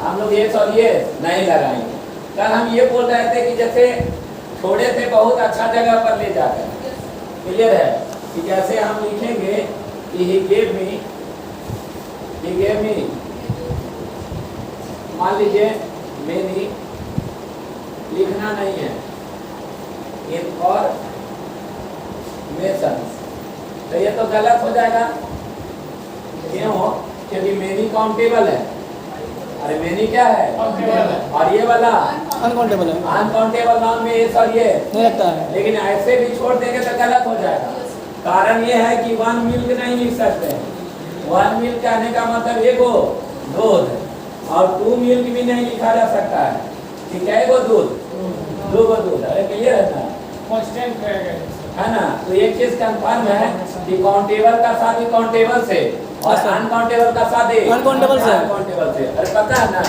हम लोग ये और ये नहीं लगाएंगे। कल हम ये बोल रहे थे कि जैसे छोड़े थे बहुत अच्छा जगह पर ले जाकर, क्लियर है कि जैसे हम लिखेंगे कि he gave me, मान लीजिए many लिखना नहीं है, informations, तो ये तो गलत हो जाएगा। क्यों? क्योंकि many काउंटेबल है। अरे many क्या है? और ये वाला अनकाउंटेबल है, अनकाउंटेबल नाउन में ये और ये नहीं लगता है। लेकिन ऐसे भी छोड़ देंगे तो गलत हो जाएगा। कारण ये है कि 1 मिल्क नहीं लिख सकते हैं। 1 मिल्क कहने का मतलब एगो दूध, और 2 मिल्क भी नहीं लिखा जा सकता है। ठीक है, एगो दूध, दो गो दूध। अरे क्लियर है ना? कांस्टेंट है ना? तो एक चीज कंफर्म है कि काउंटेबल का शादी काउंटेबल से और अनकाउंटेबल का शादी अनकाउंटेबल से। अनकाउंटेबल से। अरे पता है ना?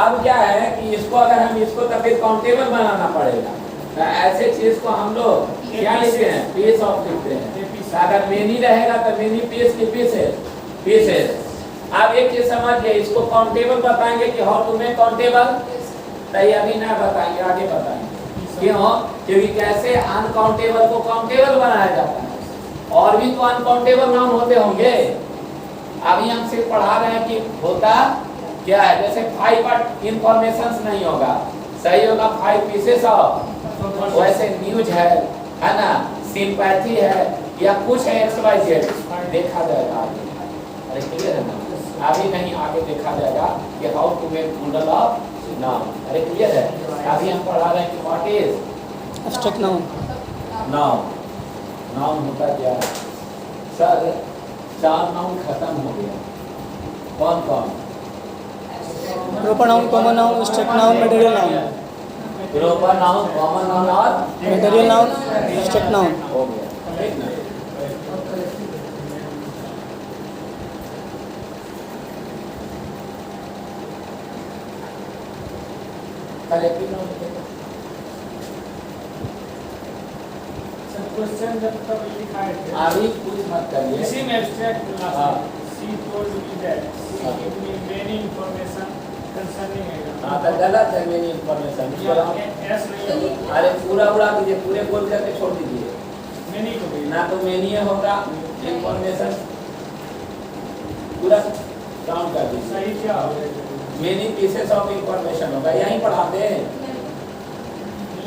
अब क्या है कि इसको अगर हम इसको तब काउंटेबल बनाना पड़ेगा, तो ऐसे चीज को हम लोग क्या लिखते हैं? पीस ऑफ लिखते हैं। अगर मेनी रहेगा तो मेनी पीस की पीसेस। आप एक चीज समझिए, इसको काउंटेबल बताएंगे कि हाउ टू मेक काउंटेबल, तो ये अभी ना बताएंगे, आगे बताएंगे। क्यों? क्योंकि कैसे अनकाउंटेबल को काउंटेबल बनाया जाता है। और भी तो अनकाउंटेबल नाउन होते होंगे। अभी हम सिर्फ पढ़ा रहे हैं कि होता क्या है। जैसे 5 इंफॉर्मेशन नहीं होगा, सही होगा 5 पीसेस ऑफ, वैसे न्यूज है ना, सिंपैथी है, या कुछ है XYZ, देखा जाएगा आगे। अरे क्लियर है ना? अभी नहीं, आगे देखा जाएगा कि how to make bundle of noun. अरे क्लियर है? अभी हम पढ़ा रहे हैं कि what is abstract noun. Noun होता क्या है? सर 4 नाउन खत्म हो गया। कौन? Proper noun, common noun, abstract noun, material noun. Proper noun, common noun और मटेरियल नाउन, एब्स्ट्रैक्ट नाउन। हो गया, ठीक ना? कलेक्टिव नाउन क्वेश्चन जब तक लिखा है अभी कुछ मत करिए। इसी में एब्स्ट्रैक्ट हाँ। सी told me that she give me many information concerning है। हाँ, तो गलत है मेरी इंफॉर्मेशन। एस नहीं है, अरे पूरा उड़ा दीजिए, पूरे बोल करके छोड़ दीजिए। मेनी को भी ना तो मेनी होगा, इंफॉर्मेशन पूरा काउंट कर दीजिए। सही क्या हो मेनी पीसेस ऑफ इंफॉर्मेशन होगा, यहीं पढ़ाते हैं।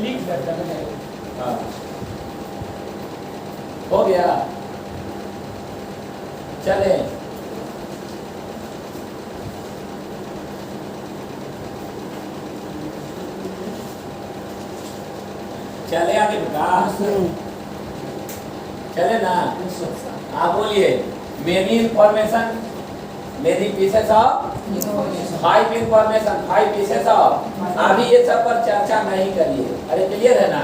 लिख देता है। हाँ, हो गया। चले चले आगे विकास, चले ना? आप बोलिए many information, many pieces of 5 information, 5 pieces of. अभी ये सब पर चर्चा नहीं करिए। अरे क्लियर है ना?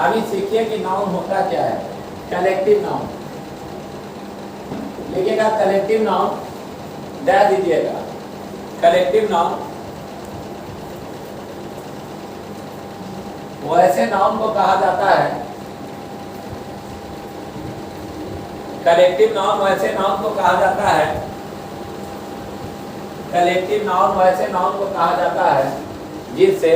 अभी सीखिए कि नाउन होता क्या है। कलेक्टिव नाउन लिखिएगा, कलेक्टिव नाउन डाल दीजिएगा। कलेक्टिव नाउन वैसे नाउन को कहा जाता है, कलेक्टिव नाउन वैसे नाउन को कहा जाता है, कलेक्टिव नाउन वैसे नाउन को कहा जाता है जिससे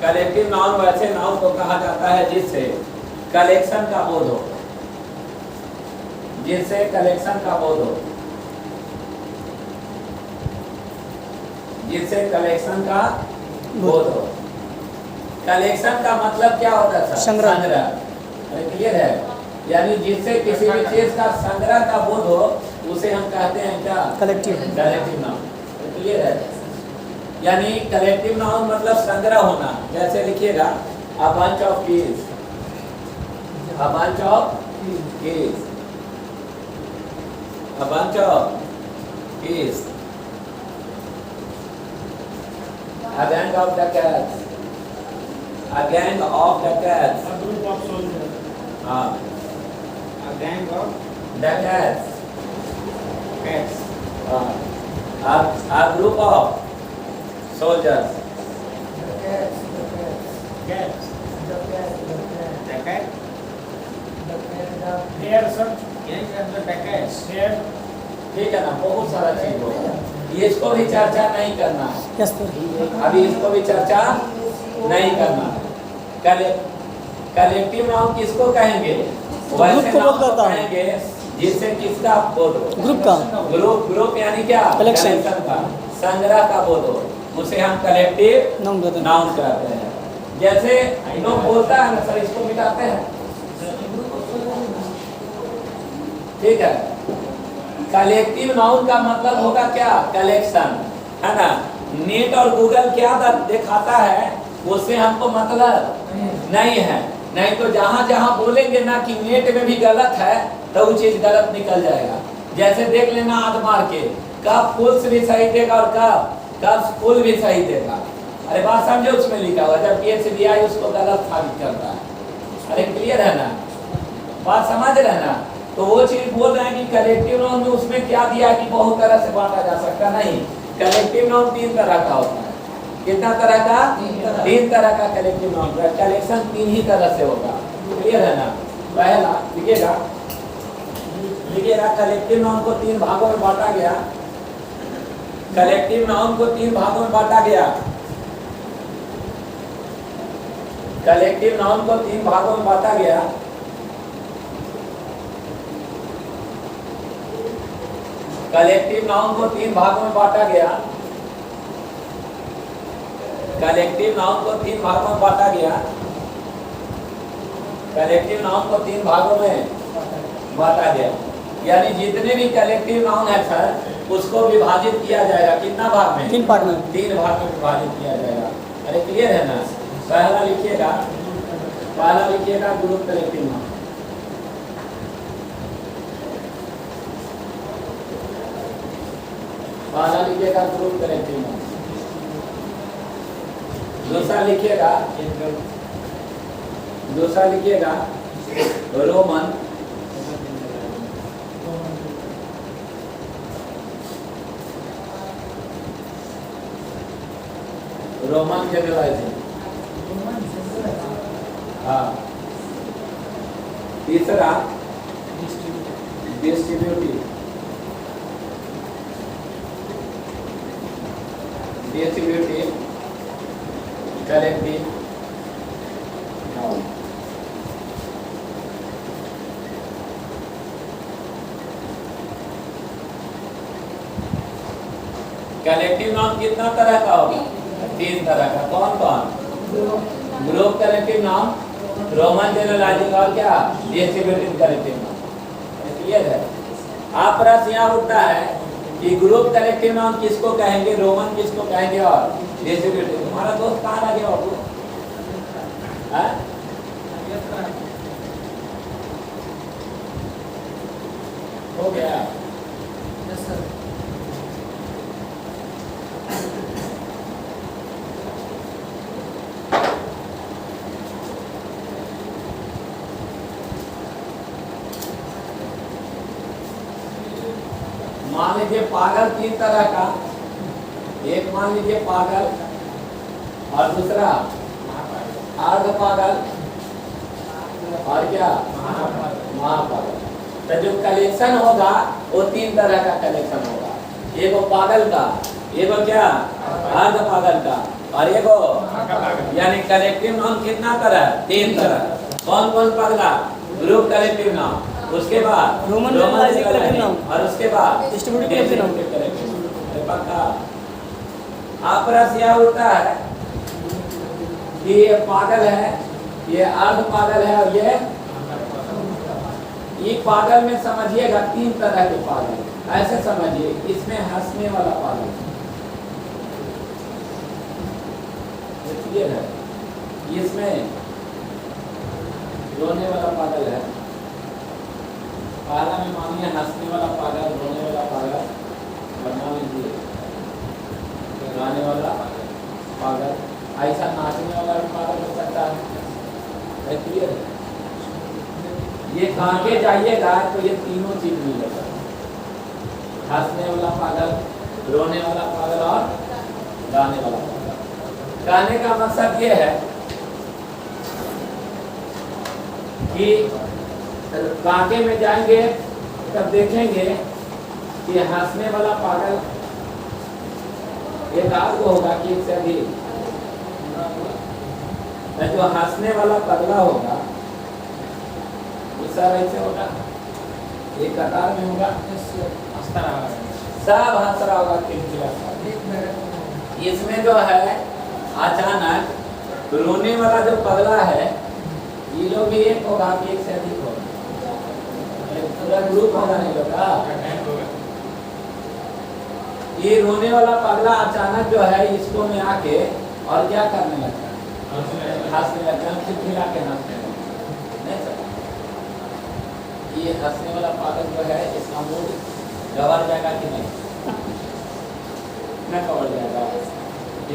कलेक्टिव नाउन वैसे नाउन को कहा जाता है जिससे कलेक्शन का बोध हो, जिससे कलेक्शन का बोध हो, जिससे कलेक्शन का बोध हो। कलेक्शन का मतलब क्या होता है? संग्रह। अरे क्लियर है? यानी जिससे किसी भी चीज का संग्रह का बोध हो, उसे हम कहते हैं क्या? कलेक्टिव। Collective noun. क्लियर है? यानी कलेक्टिव नाउन मतलब संग्रह होना। जैसे लिखिएगा a bunch of keys, a bunch of keys, a bunch of keys, a gang of ducats, a gang of ducats, A group of soldiers. हाँ, A gang of ducats, cats. हाँ, a group of soldiers, Cats. They are some. They are ठीक है ना, बहुत सारा चीज होगा। ये इसको भी चर्चा नहीं करना है, यस सर। अभी इसको भी चर्चा नहीं करना है। कलेक्टिव नाउन किसको कहेंगे? वैसे को नाउन बोध करता है। कहेंगे जिससे किसका बोध हो? ग्रुप का। ग्रुप यानी क्या? Collection। का, संग्रह का बोध हो, उसे हम कलेक्टिव नाउन कहते हैं। नाउन कहते हैं। जैसे लोग बोलता है ना सर, इसको मिटाते हैं, ठीक है। कलेक्टिव नाउन का मतलब होगा क्या? कलेक्शन, है ना। नेट और गूगल क्या दिखाता है उससे हमको मतलब नहीं है। नहीं तो जहां जहां बोलेंगे ना कि नेट में भी गलत है तो वो चीज गलत निकल जाएगा। जैसे देख लेना आध मार के, कब फुल्स भी सही देगा और कब फुल भी सही देगा। अरे बात समझे, उसमें लिखा हुआ, जब SBI उसको गलत साबित करता है। अरे क्लियर है ना, बात समझ रहे ना। तो वो चीज बोल रहे हैं कि कलेक्टिव नाउन में उसमें क्या दिया है कि बहुत तरह से बांटा जा सकता नहीं। कलेक्टिव नाउन 3 तरह का होता है। कितना तरह का? 3 तरह का कलेक्टिव नाउन का कलेक्शन 3 ही तरह से होगा। क्लियर है ना। पहला लिखिएगा, कलेक्टिव नाउन को 3 भागों में बांटा गया। कलेक्टिव नाउन को 3 भागों में बांटा गया। कलेक्टिव नाउन को 3 भागों में बांटा गया। कलेक्टिव नाउन को 3 भागों में बांटा गया। कलेक्टिव नाउन को 3 भागों में बांटा गया। कलेक्टिव नाउन को 3 भागों में बांटा गया। यानी जितने भी कलेक्टिव नाउन है सर, उसको विभाजित किया जाएगा। कितना भाग में? 3 पार्ट में। 3 भाग में विभाजित किया जाएगा। अरे क्लियर है ना। पहला लिखिएगा, ग्रुप कलेक्टिव नाउन। पहला लिखिएगा ग्रुप कलेक्टिव नाउन। दूसरा लिखिएगा रोमन जनरलाइजिंग। हाँ। तीसरा distributive collective noun. Collective noun कितना तरह का होगा? 3 तरह का। कौन कौन? Group collective noun, Roman generalizing और क्या? Distributive collective noun. क्लियर है। आप प्रश्न यहाँ उठता है कि ग्रुप कलेक्टिव नाउन किसको कहेंगे, रोमन किसको कहेंगे और डिस्ट्रीब्यूटिव। हमारा दोस्त कहाँ आ गया बाबू? हो गया। मान लीजिए पागल 3 तरह का। एक मान लीजिए पागल और दूसरा अर्ध पागल और क्या? महापागल। तो जो कलेक्शन होगा वो 3 तरह का कलेक्शन होगा। एगो पागल का, एगो क्या? अर्ध पागल का, और एगो यानी कलेक्टिव नाउन कितना तरह? 3 तरह। कौन कौन पगला? ग्रुप कलेक्टिव नाउन, उसके बाद रोमन कलेक्टिव नाउन, और उसके बाद डिस्ट्रीब्यूटिव कलेक्टिव नाउन। पक्का आप रस यह उठता है कि ये पागल है, ये अर्ध पागल है और ये पागल में समझिएगा 3 तरह के पागल। ऐसे समझिए, इसमें हंसने वाला पागल है, इसमें रोने वाला पागल है। पहला में मानिए हंसने वाला पागल, रोने वाला पागल, बना लीजिए गाने वाला पागल, ऐसा नाचने वाला भी पागल हो सकता है। क्लियर है। ये आगे जाइएगा तो ये तीनों चीज मिलेगा, हंसने वाला पागल, रोने वाला पागल और गाने वाला पागल। गाने का मकसद ये है कि कांके में जाएंगे तब देखेंगे कि हंसने वाला पागल एक आध को होगा कि एक से अधिक? जो हंसने वाला पगला होगा वो सब ऐसे होगा, एक कतार में होगा, सब हंस रहा होगा खिलखिला। इसमें जो है अचानक रोने वाला जो पगला है ये लोग भी एक होगा कि एक से अधिक होगा? पूरा ग्रुप होगा नहीं होगा। ये रोने वाला पगला अचानक जो है इसको में आके और क्या करने लगता है? हंसने लगता है, खिलखिला के हंसने नहीं सकता। ये हंसने वाला पागल जो है इसका मूड गंवर जाएगा कि नहीं? न गंवर जाएगा।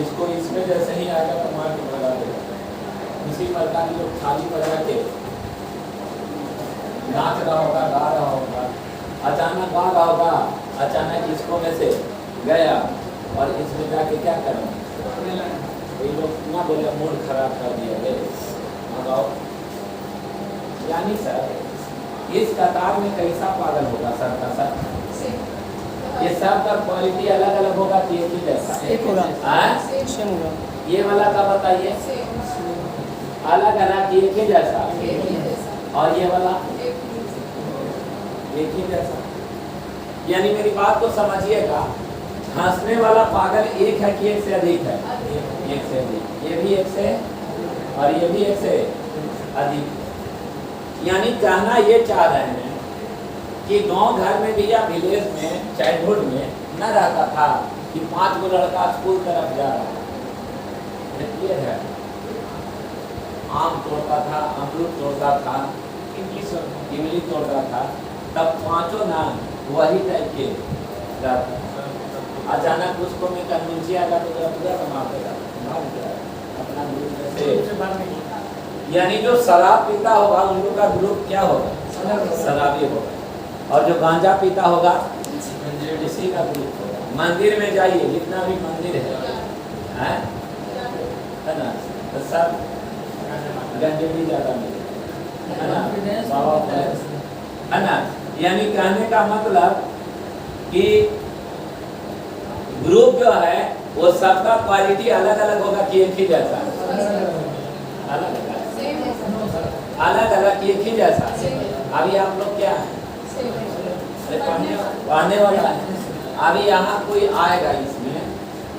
इसको इसमें जैसे ही आएगा तो मार के भगा देगा। इसी प्रकार जो थाली बजा के नाच रहा होगा, गा रहा होगा, अचानक गा रहा होगा, अचानक इसको में से गया और इसमें जाके क्या करें? ये लोग ना बोले मूड खराब कर दिया रे भगाओ। यानी सर इस कतार में कैसा पागल होगा सर का सर? ये सब का क्वालिटी अलग अलग होगा कि एक ही जैसा? एक होगा, हाँ? सेम होगा। ये वाला का बताइए, अलग अलग एक ही जैसा, और ये वाला एक ही जैसा। यानी मेरी बात को समझिएगा, हंसने वाला पागल एक है कि एक से अधिक है? एक से अधिक। ये भी एक से और ये भी एक से अधिक। यानी कहना ये चाह रहे हैं कि गांव घर में भी या विलेज में चाइल्डहुड में न रहता था कि 5 गो लड़का स्कूल तरफ जा रहा है, ये है आम तोड़ता था, अमरूद तोड़ता था, इमली तोड़ता था, तब पांचों नाम वही टाइप के रहता। अचानक उसको में कन्विंसी आएगा तो पूरा मार देगा, अपना ग्रुप में से। यानी जो शराब पीता होगा उन लोग का ग्रुप क्या होगा? शराबी होगा। और जो गांजा पीता होगा इसी का ग्रुप होगा। मंदिर में जाइए, जितना भी मंदिर है ना, तो सब गंजे भी ज्यादा मिले है ना। यानी कहने का मतलब कि ग्रुप जो है वो सबका क्वालिटी अलग अलग होगा कि एक ही जैसा? अलग अलग एक ही जैसा। अभी आप लोग क्या है? पढ़ने वाला है। अभी यहाँ कोई आएगा इसमें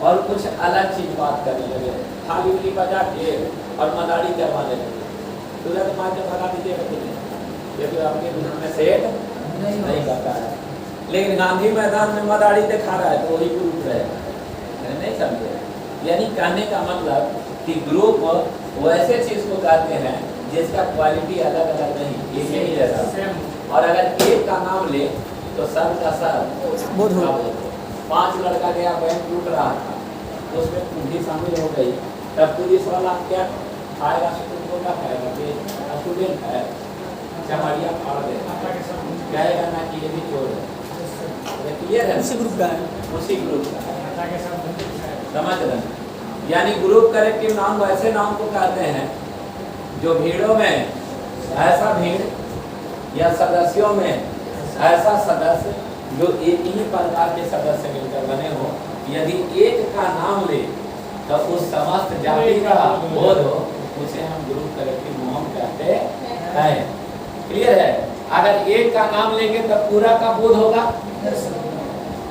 और कुछ अलग चीज बात करने लगे, थाली उली बजा के और मदारी करवाने लगे, तुरंत मार के भगा दीजिएगा कि नहीं? ये तो आपके ग्रुप में सेट नहीं करता है। लेकिन गांधी मैदान में मदारी दिखा रहा है तो वही ग्रुप रहेगा, नहीं समझे? यानी कहने का मतलब कि ग्रुप वैसे चीज को कहते हैं जिसका क्वालिटी अलग अलग नहीं, एक ही जैसा। और अगर एक का नाम ले तो सब का सब बोध हो। 5 लड़का गया, बैंक लूट रहा था, तो उसमें पूंजी शामिल हो गई, तब पुलिस वाला क्या खाएगा? स्टूडेंट का खाएगा, स्टूडेंट है चमड़िया फाड़ देगा, कहेगा ना कि ये भी चोर है। क्लियर है? उसी ग्रुप का है, उसी ग्रुप का है, समझ रहे? यानी ग्रुप कलेक्टिव नाम वैसे नाम को कहते हैं जो भीड़ों में ऐसा भीड़ या सदस्यों में ऐसा सदस्य जो एक ही प्रकार के सदस्य मिलकर बने हो। यदि एक का नाम ले तो उस समस्त जाति का बोध हो, उसे हम ग्रुप कलेक्टिव नाम कहते हैं। क्लियर है? अगर एक का नाम लेंगे तो पूरा का बोध होगा,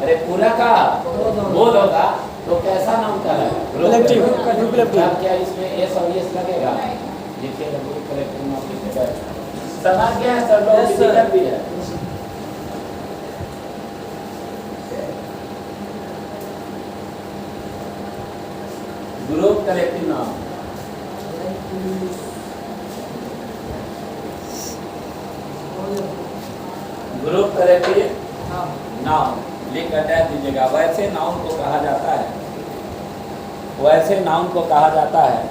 अरे पूरा का बोध होगा तो कैसा नाम कहलाएगा? क्या इसमें एस और एस लगेगा? देखिए ग्रुप कलेक्टिव नाम लिखेगा, समझ गया है सर? लोग भी है। ग्रुप कलेक्टिव नाम ग्रुप कलेक्टिव नाउन लिख कर दे दीजिएगा। वैसे नाउन को कहा जाता है, वैसे नाउन को कहा जाता है,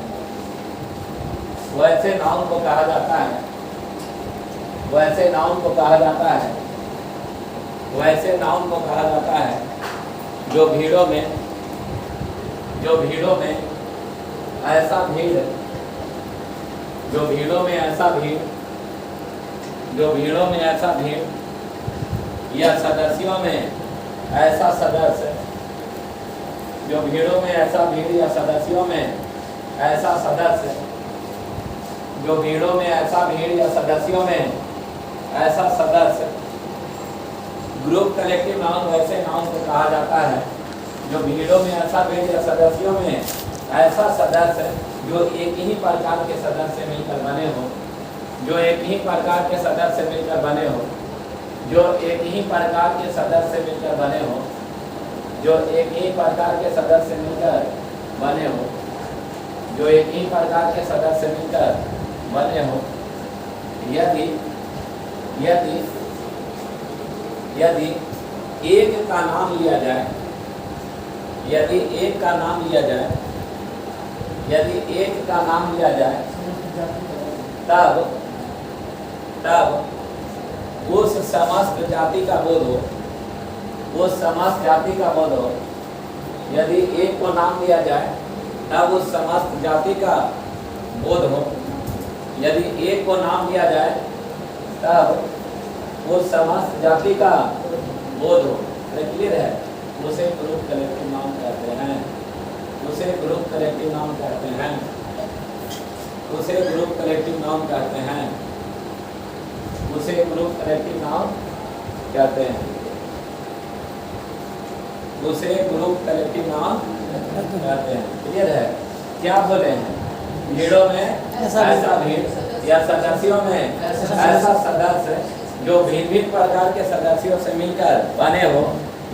वैसे नाउन को कहा जाता है, वैसे नाउन को कहा जाता है, वैसे नाउन को कहा जाता है जो भीड़ों में ऐसा भीड़, जो भीड़ों में ऐसा भीड़, जो भीड़ों में ऐसा भीड़ या सदस्यों में ऐसा सदस्य, जो भीड़ों में ऐसा भीड़ या सदस्यों में ऐसा सदस्य, जो भीड़ों में ऐसा भीड़ या सदस्यों में ऐसा सदस्य। ग्रुप कलेक्टिव नाउन वैसे नाउन को कहा जाता है जो भीड़ों में ऐसा भीड़ या सदस्यों में ऐसा सदस्य जो एक ही प्रकार के सदस्य मिलकर बने हो, जो एक ही प्रकार के सदस्य मिलकर बने हो, जो एक ही प्रकार के सदस्य मिलकर बने हो, जो एक ही प्रकार के सदस्य मिलकर बने हो, जो एक ही प्रकार के सदस्य मिलकर बने हो। यदि यदि यदि एक का नाम लिया जाए, यदि एक का नाम लिया जाए, यदि एक का नाम लिया जाए, तब तब उस समस्त जाति का बोध हो, उस समस्त जाति का बोध हो। यदि एक को नाम लिया जाए तब उस समस्त जाति का बोध हो। यदि एक को नाम लिया जाए तब उस समस्त जाति का बोध हो। क्लियर है? उसे ग्रुप कलेक्टिव नाउन कहते हैं, उसे ग्रुप कलेक्टिव नाउन कहते हैं, उसे ग्रुप कलेक्टिव नाउन कहते हैं, उसे ग्रुप कलेक्टिव नाउन कहते हैं, उसे ग्रुप कलेक्टिव नाउन कहते हैं। क्लियर है? क्या बोले हैं? भीड़ों में ऐसा भीड़ या सदस्यों में ऐसा सदस्य जो भिन्न भिन्न प्रकार के सदस्यों से मिलकर बने हो।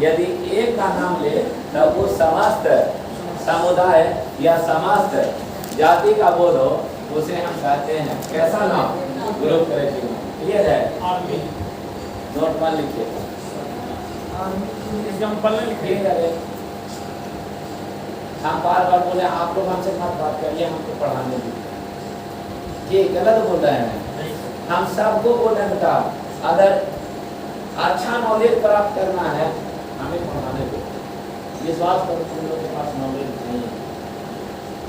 यदि एक का नाम ले तब वो समस्त समुदाय या समस्त जाति का बोध हो, उसे हम कहते हैं कैसा नाम? Group collective noun. क्लियर है? नोट वन लिखिए। एग्जाम्पल लिखिए। हम बार बार बोले आप लोग हमसे मत बात करिए, हमको पढ़ाने दीजिए। ये गलत बोल रहे हैं। हम सबको बोले बेटा अगर अच्छा नॉलेज प्राप्त करना है हमें पढ़ाने दो। विश्वास करो तुम लोग के पास नॉलेज नहीं है।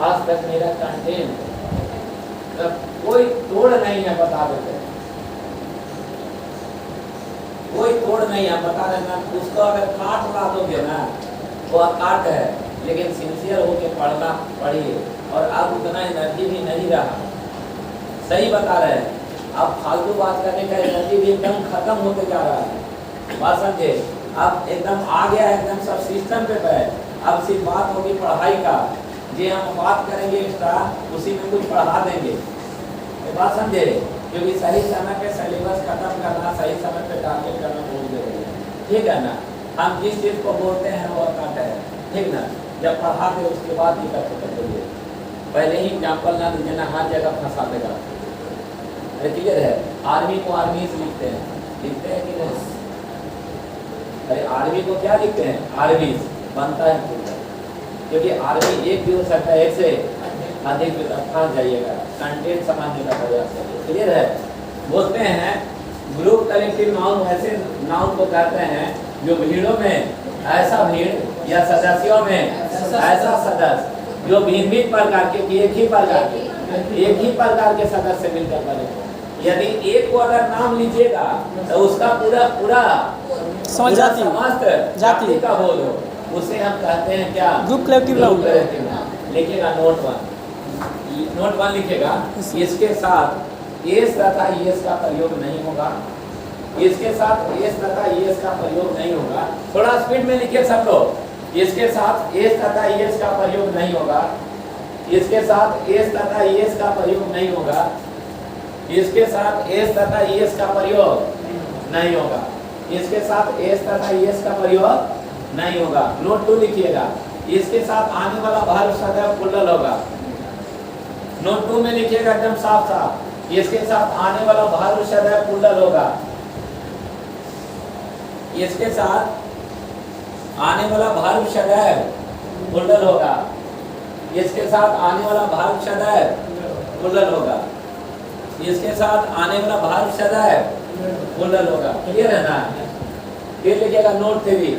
आज तक मेरा कंटेंट कोई तोड़ नहीं है, बता देते हैं। कोई तोड़ नहीं है, बता देना। उसको अगर काट ला दोगे ना वो काट है, लेकिन सिंसियर होके पढ़ना पढ़िए। और अब उतना एनर्जी भी नहीं रहा। सही बता रहे हैं। अब फालतू बात करने का एनर्जी भी एकदम खत्म होते जा रहा है। बात समझे? अब एकदम आ गया है, एकदम सब सिस्टम पे है। अब सिर्फ बात होगी पढ़ाई का। जे हम बात करेंगे एक्स्ट्रा उसी में कुछ पढ़ा देंगे। बात समझे? क्योंकि सही समय पे सिलेबस खत्म करना, सही समय पे टारगेट करना भूल गए। ठीक है ना? हम जिस चीज़ को बोलते हैं वो काट है। ठीक ना? जब पढ़ा दे उसके बाद ही कर सकते। पहले ही एग्जाम्पल ना दीजिए ना, हर जगह फंसा देगा। क्लियर है? आर्मी को आर्मीज लिखते हैं कि नहीं? अरे आर्मी को क्या लिखते हैं? आर्मीज बनता है। क्योंकि आर्मी एक भी हो सकता है, एक से अधिक भी फंस जाइएगा। कंटेंट समझने का प्रयास करिए। क्लियर है? बोलते हैं ग्रुप कलेक्टिव नाउन वैसे नाउन को कहते हैं जो भीड़ों में ऐसा भीड़ या सदस्यों में ऐसा सदस्य जो भिन्न भिन्न प्रकार के एक ही प्रकार के सदस्य मिलकर बने। यदि एक को अगर नाम लीजिएगा तो उसका पूरा समझ जाती जाति का बोध हो, उसे हम कहते हैं क्या? Group collective noun. लिखिएगा नोट वन लिखिएगा। इसके साथ एस तथा एस का प्रयोग नहीं होगा। इसके साथ एस तथा एस का प्रयोग नहीं होगा। थोड़ा स्पीड में लिखिए सब लोग। इसके साथ एस तथा एस का प्रयोग नहीं होगा। इसके साथ एस तथा एस का प्रयोग नहीं होगा। इसके साथ एस तथा एस का प्रयोग नहीं होगा। इसके साथ एस तथा एस का प्रयोग नहीं होगा। नोट 2 लिखिएगा। इसके साथ आने वाला भार सदैव प्लुरल होगा। नोट 2 में लिखिएगा एकदम साफ साफ। इसके साथ आने वाला भार सदैव प्लुरल होगा। इसके साथ आने वाला भार सदैव प्लुरल होगा। इसके साथ आने वाला भार सदैव प्लुरल होगा। इसके साथ आने वाला भार सदैव प्लुरल होगा। क्लियर है ना? फिर लिखिएगा नोट 3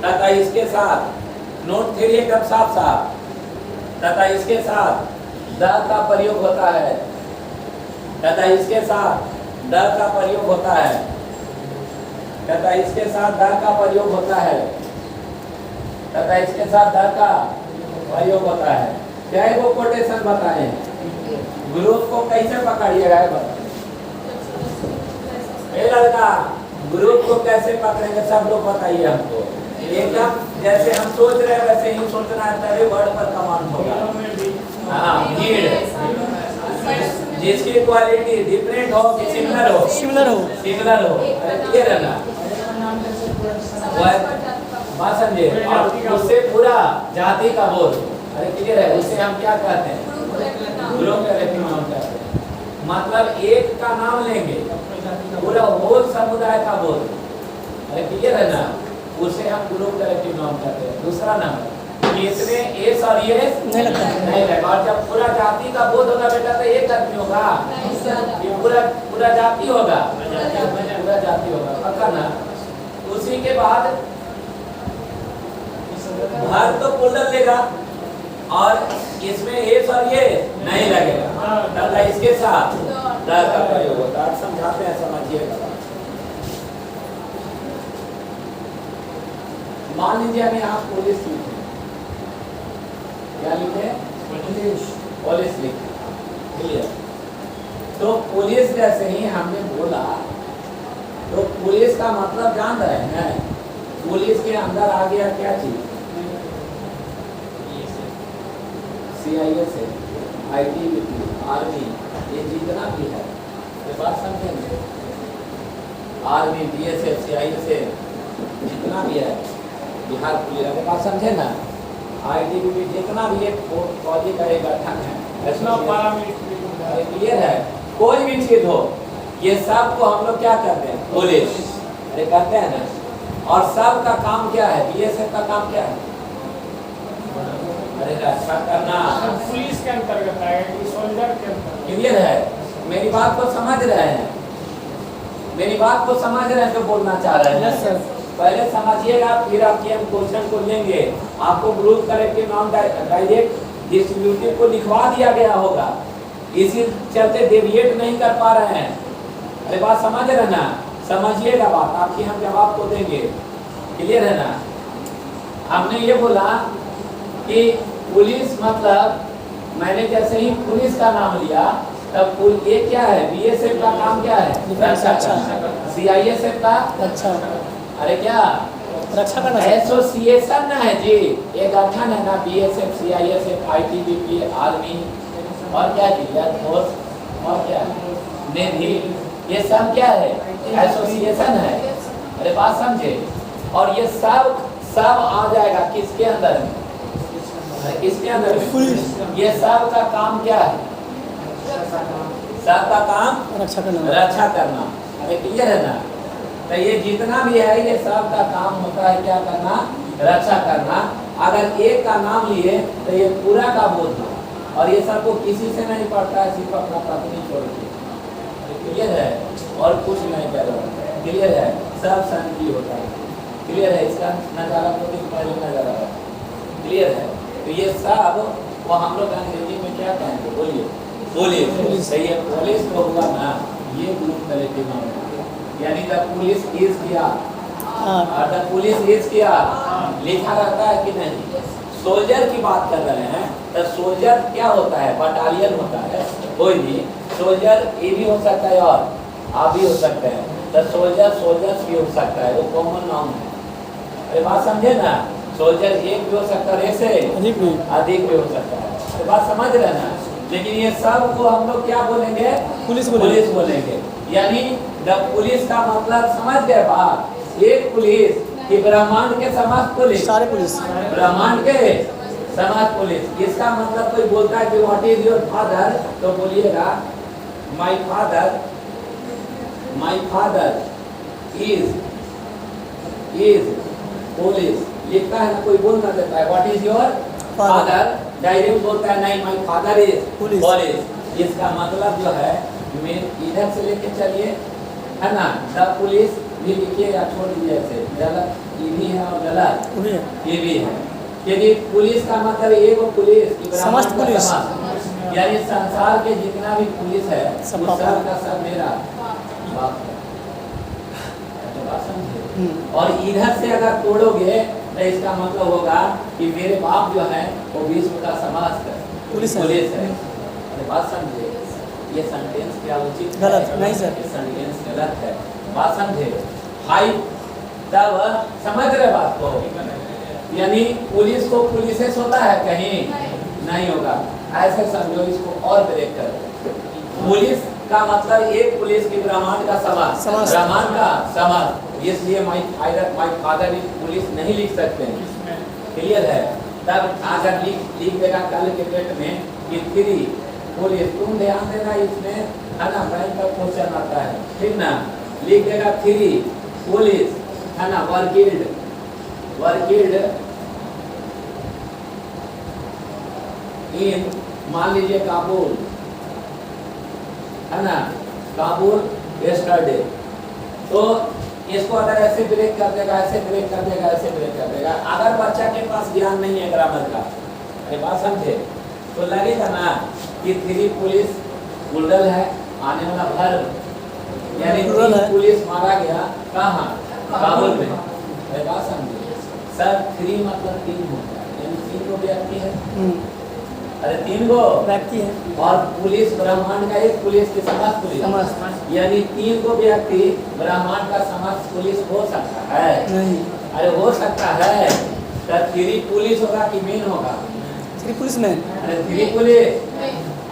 तथा इसके साथ। नोट 3 एकदम साफ साफ। तथा इसके साथ द का प्रयोग होता है। तथा इसके साथ द का प्रयोग होता है। तथा इसके साथ द का प्रयोग होता है। तथा इसके साथ दर का प्रयोग होता है। क्या वो कोटेशन बताए हैं, ग्रुप को कैसे पकड़िएगा ये बताइए। ए लड़का, ग्रुप को कैसे पकड़ेंगे सब लोग बताइए हमको। एकदम जैसे हम सोच रहे हैं वैसे ही सोचना है, तभी वर्ड पर कमांड होगा। हाँ, भीड़ जिसकी क्वालिटी डिफरेंट हो कि सिमिलर हो, सिमिलर हो। अरे क्लियर है ना, बात समझे। और उससे पूरा जाति का बोध, अरे क्लियर है, उसे हम क्या कहते हैं, ग्रुप कलेक्टिव नाउन कहते हैं। मतलब एक का नाम लेंगे, पूरा होल समुदाय का बोध, अरे क्लियर है ना, उसे हम ग्रुप कलेक्टिव नाउन कहते हैं। दूसरा नंबर, इसमें एस और ये नहीं लगता। और जब पूरा जाति का बोध होगा बेटा तो एक आदमी होगा, ये पूरा जाति होगा, पूरा जाति होगा, पक्का ना। उसी के बाद भर तो पुल्लर लेगा और इसमें एस और ये नहीं लगेगा, तथा इसके साथ दर का प्रयोग होता है। समझाते हैं, समझिएगा। मान लीजिए हमें यहाँ पुलिस लिखे, क्या लिखे, पुलिस लिखे, क्लियर। तो पुलिस जैसे ही हमने बोला तो पुलिस का मतलब जान रहे हैं, पुलिस के अंदर आ गया क्या चीज, CIS, ITBP, आर्मी, ये जितना भी है, ये बात समझेंगे। आर्मी, BSF, CIS जितना भी है, बिहार पुलिस, अरे बात समझे ना, ITBP जितना भी एक फौजी का एक गठन है, क्लियर है। कोई भी चीज हो, ये सब को हम लोग क्या करते हैं, पुलिस, अरे कहते हैं ना। और सब का काम क्या है, BSF का काम क्या है, अरे रक्षा करना, पुलिस के अंतर्गत आएगा, सोल्जर के अंतर्गत। क्लियर है, मेरी बात को समझ रहे हैं, मेरी बात को समझ रहे हैं जो बोलना चाह रहे हैं। Yes sir. पहले समझिएगा, फिर आपके हम क्वेश्चन को लेंगे। आपको group collective noun direct distributive को लिखवा दिया गया होगा, इसी चलते डेविएट नहीं कर पा रहे हैं। अरे बात समझ रहे ना, समझिएगा बात, आपकी हम जवाब को देंगे, क्लियर है ना। हमने ये बोला कि पुलिस मतलब, मैंने जैसे ही पुलिस का नाम लिया तब ये क्या है, BSF का काम क्या है, रक्षा करना, CISF का अच्छा, अरे क्या रक्षा करना। एसोसिएशन ना है जी, एक गठन है ना, BSF, CISF, ITBP, आर्मी और क्या जी, फोर्स और क्या नेवी, ये सब क्या है, एसोसिएशन है। अरे बात समझे। और ये सब आ जाएगा किसके अंदर में, किसके अंदर में, ये सब का काम क्या है, सब का काम रक्षा करना। रक्षा करना, अरे क्लियर है ना। तो ये जितना भी है ये सब का काम होता है क्या करना, रक्षा करना। अगर एक का नाम लिए तो ये पूरा का बोध है, और ये सबको किसी से नहीं पड़ता है, सिर्फ अपना पत्नी छोड़ के, क्लियर है, और कुछ नहीं कर रहा, क्लियर है, सब शांति होता है, क्लियर है। इसका नजारा तो पहले नजारा है, क्लियर है। तो ये सब वो हम लोग अंग्रेजी में क्या कहेंगे, बोलिए, पुलिस, सही है, पुलिस तो हुआ ना, ये ग्रुप कलेक्टिव नाउन है। यानी द पुलिस इज किया, और द पुलिस इज किया लिखा रहता है कि नहीं। सोल्जर की बात कर रहे हैं, तो सोल्जर क्या होता है, बटालियन होता है, कोई भी सोल्जर ये भी हो सकता है और आप भी हो सकते हैं, तो सोल्जर्स भी हो सकता है, वो कॉमन नाउन है। अरे बात समझे ना, सोल्जर एक भी हो सकता है, ऐसे अधिक भी हो सकता है, अरे बात समझ रहे ना। लेकिन ये सब को हम लोग क्या बोलेंगे, पुलिस बोलेंगे। यानी द पुलिस का मतलब समझ गए बात, एक पुलिस कि ब्रह्मांड के समस्त पुलिस, सारे पुलिस, ब्रह्मांड के समस्त पुलिस। इसका मतलब कोई बोलता है कि व्हाट इज योर फादर, तो बोलिएगा माय फादर इज पुलिस। लिखता है ना, कोई बोल ना देता है what is your father, direct बोलता है नहीं माय फादर इज पुलिस। इसका मतलब जो है, इधर से लेके चलिए, है ना, द पुलिस भी लिखिएगा, छोड़ दीजिए ऐसे, गलत ये भी है और गलत ये भी है, क्योंकि पुलिस का मतलब एक पुलिस, समस्त पुलिस, यानी संसार के जितना भी पुलिस है सब का सब मेरा बाप है। और इधर से अगर तोड़ोगे तो इसका मतलब होगा कि मेरे बाप जो है वो विश्व का समस्त पुलिस है। अरे बात समझे, ये सेंटेंस क्या उचित गलत, है? नहीं सर। ये सेंटेंस गलत है, बात समझे भाई। तब समझ रहे बात को, यानी पुलिस को पुलिसेस होता है कहीं नहीं होगा, ऐसे समझो इसको और ब्रेक करो। पुलिस का मतलब एक पुलिस की ब्रह्मांड का समाज, ब्रह्मांड का समाज, इसलिए माय फादर इज पुलिस नहीं लिख सकते हैं, क्लियर है। तब अगर लिख देगा कल के डेट में कि 3 पुलिस, तुम ध्यान देना इसमें है ना, बैंक का क्वेश्चन आता है, ठीक ना, लिख देगा 3 पुलिस है ना, वर्किल्ड इन, मान लीजिए काबुल है ना, काबुल यस्टरडे, तो इसको अगर ऐसे ब्रेक कर देगा, ऐसे ब्रेक कर देगा, ऐसे ब्रेक कर देगा, अगर बच्चा के पास ज्ञान नहीं है ग्रामर का, अरे बात समझे, तो लगेगा ना कि 3 पुलिस बुलडल है, आने वाला भर, यानी 3 पुलिस मारा गया कहाँ, काबुल में। अरे बात समझे सर, 3 मतलब 3 होता है, यानी 3 को व्यक्ति है, अरे 3 को व्यक्ति है, और पुलिस ब्रह्मांड का एक पुलिस के समस्त पुलिस, यानी 3 को व्यक्ति ब्रह्मांड का समस्त पुलिस हो सकता है नहीं, अरे हो सकता है। तो 3 पुलिस होगा कि मेन होगा, 3 पुलिसमैन, अरे 3 पुलिस,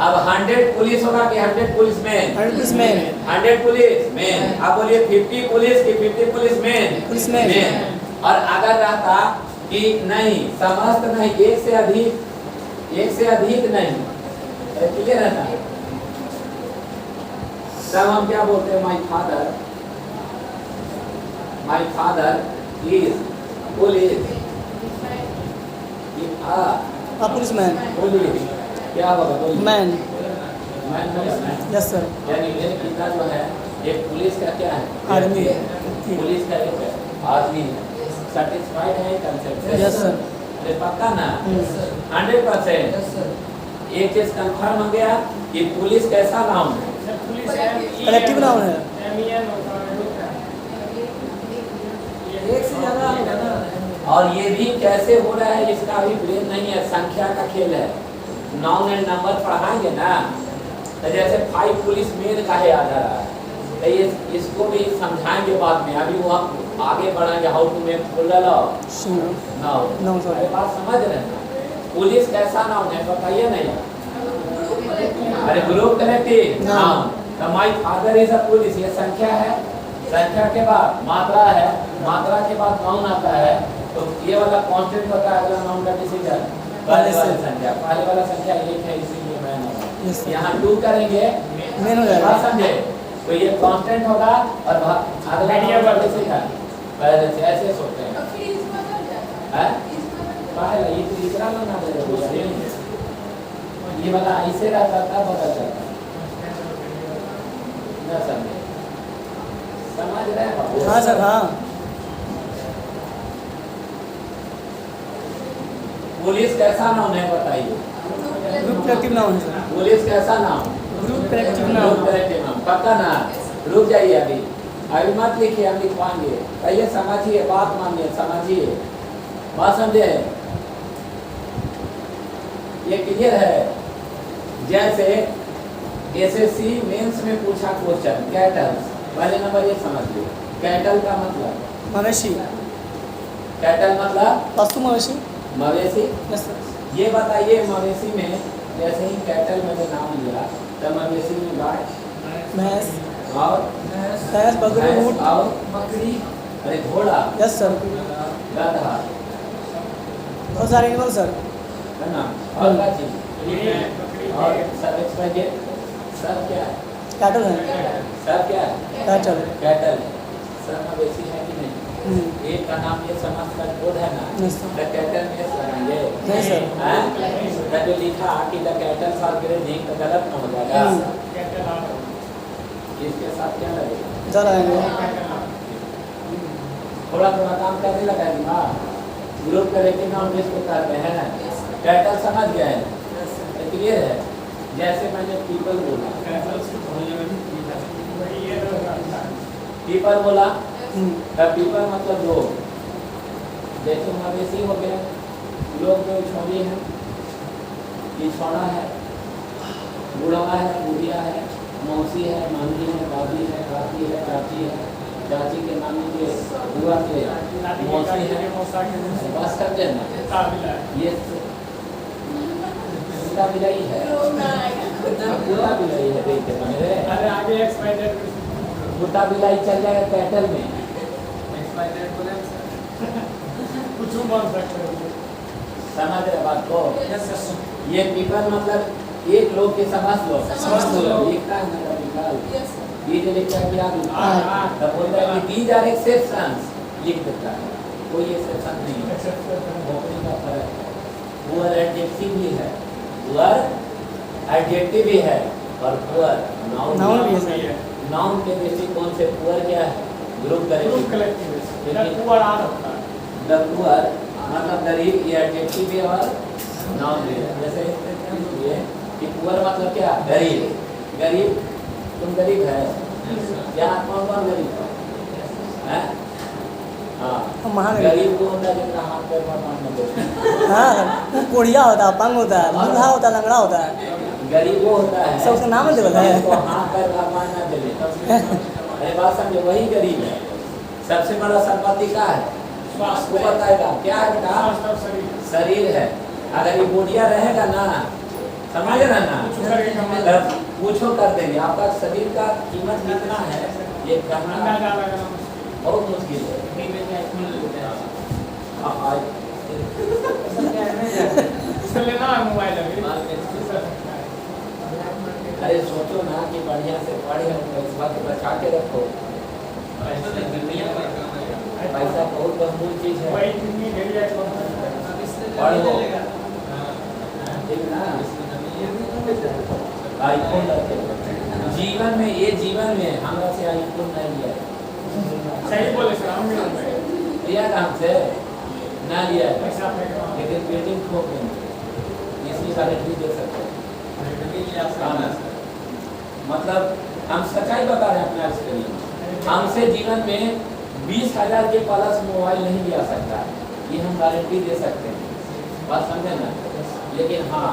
अब 100 पुलिस होगा कि 100 police man, 100 policeman, 100 police man, आप बोलिए 50 पुलिस की 50 पुलिस मैन, पुलिसमैन। और अगर रहता कि नहीं समस्त नहीं, एक से अधिक नहीं, क्लियर है ना, तब हम क्या बोलते हैं, my father is police, policeman, police क्या होगा, बोलिए मैन, मैन, यस सर, यानी मेरे पिता जो है एक पुलिस का क्या है, आदमी, पुलिस का एक आदमी, सेटिस्फाइड है कंसेप्ट, यस सर, अरे पक्का ना, 100%। एक चीज कंफर्म हो गया कि पुलिस कैसा नाम है, कलेक्टिव नाउन है, एक से ज्यादा होगा ना, और ये भी कैसे हो रहा है इसका अभी ब्रेन नहीं है, संख्या का खेल है, नाउन एंड नंबर पढ़ाएंगे ना, तो जैसे 5 पुलिस मेन का है आ जा रहा है, तो ये इसको भी समझाएंगे बाद में, अभी वो आगे बढ़ाएंगे, how to make plural noun, अरे बात समझ रहे हैं, पुलिस कैसा नाउन है बताइए नहीं, अरे ग्रुप कलेक्टिव नाउन, तो my father is a police, ये संख्या है, संख्या के बाद मात्रा है, मात्रा के बाद नाउन आता है, तो ये वाला कांस्टेंट होता है अगला नाउन का डिसीजन, पहले वाला संख्या, पहले वाला संख्या 1 है, इसीलिए मैं यहाँ 2 करेंगे, मेन हो जाएगा, समझे, तो ये कांस्टेंट होगा और अगला नाउन डिसीजन पहले से ऐसे सोचते हैं, पहले ये तीसरा ना दे, ये वाला ऐसे रहता था, बदल जाता ना, समझ रहे हैं, हाँ सर, हाँ, पुलिस कैसा नाम है बताइए, ग्रुप कलेक्टिव नाउन है, पुलिस कैसा नाम, group collective group noun, collective नाम, पक्का ना, रुक जाइए अभी मत लिखिए, हम लिखवाएंगे, कहिए समझिए, बात मानिए, समझिए, बात समझे, ये क्लियर है। जैसे एसएससी मेंस में पूछा क्वेश्चन कैटल, पहले नंबर ये समझ लो, कैटल का मतलब मवेशी, कैटल मतलब पशु मवेशी, मवेशी, यस सर, ये बताइए मवेशी में जैसे ही कैटल मैंने नाम लिया, तो मवेशी में गाय, भैंस, और भैंस, बकरी, ऊँट, और बकरी, अरे घोड़ा, यस सर, गधा, बहुत सारे एनिमल सर, है ना, और क्या चीज, और सब एक्सपेंडेड, सब क्या है, कैटल है, सब क्या है, कैटल, कैटल, सब मवेशी है कि नहीं, एक का नाम ये समाज का कोड है ना, यस सर, द कैटल में लगाएंगे, नहीं सर, हैं, जो लिखा कि द कैटल आर ग्रेजिंग, तो गलत ना हो जाएगा, इसके साथ क्या लगेगा, चल आएंगे, थोड़ा थोड़ा काम करने लगा दिमाग, ग्रुप करेक्टिव नाउन जिसको कहते हैं, कैटल समझ गए हैं, क्लियर है। जैसे मैंने पीपल बोला, पीपल बोला, पीपल मतलब लोग, जैसे मवेशी हो गया, लोग जो छोड़ी हैं, ये छोड़ा है, बुढ़वा है, बुढ़िया है, मौसी है, मांझी है, दादी है, काकी है, चाची है, चाची के नानी के बुआ के मौसी है, बस कर देना। ये कुत्ता बिलाई है, कुत्ता बिलाई है, देखते मेरे। अरे आगे एक्सपायर्ड कुत्ता बिलाई चल जाएगा कैटल में। कुछ बोल सकते हो। समझ रहे बात को? ये पीपल मतलब एक लोग के समझ लो, लिखता है ना निकाल। ये जो लिखता है क्या तब बोलता है कि these are exceptions, लिख देता है, कोई एक्सेप्शन नहीं है। नौकरी का फर्क है। पुअर एडजेक्टिव भी है, पुअर एडजेक्टिव भी है और पुअर नाउन भी है। नाउन के दृष्टिकोण से पुअर क्या है? Group corrective. द पुअर मतलब गरीब, ये एडजेक्टिव भी और नाउन भी है। जैसे ये कि पुअर मतलब क्या? गरीब। गरीब, तुम गरीब है? यहाँ कौन कौन गरीब है? हाँ, गरीब को होता है जिनका हाथ पैर मारना देता। हाँ, कोढ़िया होता है, अपंग होता है, लूल्हा होता है, लंगड़ा होता है। गरीब वो होता है सब उसका नाम है देवल है। जिसको हाथ पैर मारना दे। अरे बात समझो, वही गरीब है। सबसे बड़ा संपत्ति का है? वो बताएगा क्या है बेटा? शरीर है। अगर ये बोडिया रहेगा ना, समझ रहे ना, पूछो कर देंगे। आपका शरीर का कीमत कितना है ये कहना बहुत मुश्किल है। अरे सोचो ना कि बढ़िया से पढ़े पैसा के बचा के रखो। पैसा बहुत बहुमूल चीज है। पढ़ो ठीक ना। आईफोन रखे जीवन में, ये जीवन में हमरा से आईफोन नहीं लिया। सही बोले सर, हम लिया काम से ना लिया, लेकिन पेटिंग ठोक देंगे, इसलिए गारंटी दे सकते हैं। मतलब हम सच्चाई बता रहे हैं अपने एक्सपीरियंस। हमसे जीवन में 20,000 के प्लस मोबाइल नहीं लिया सकता, ये हम गारंटी दे सकते हैं। बात समझे ना। लेकिन हाँ,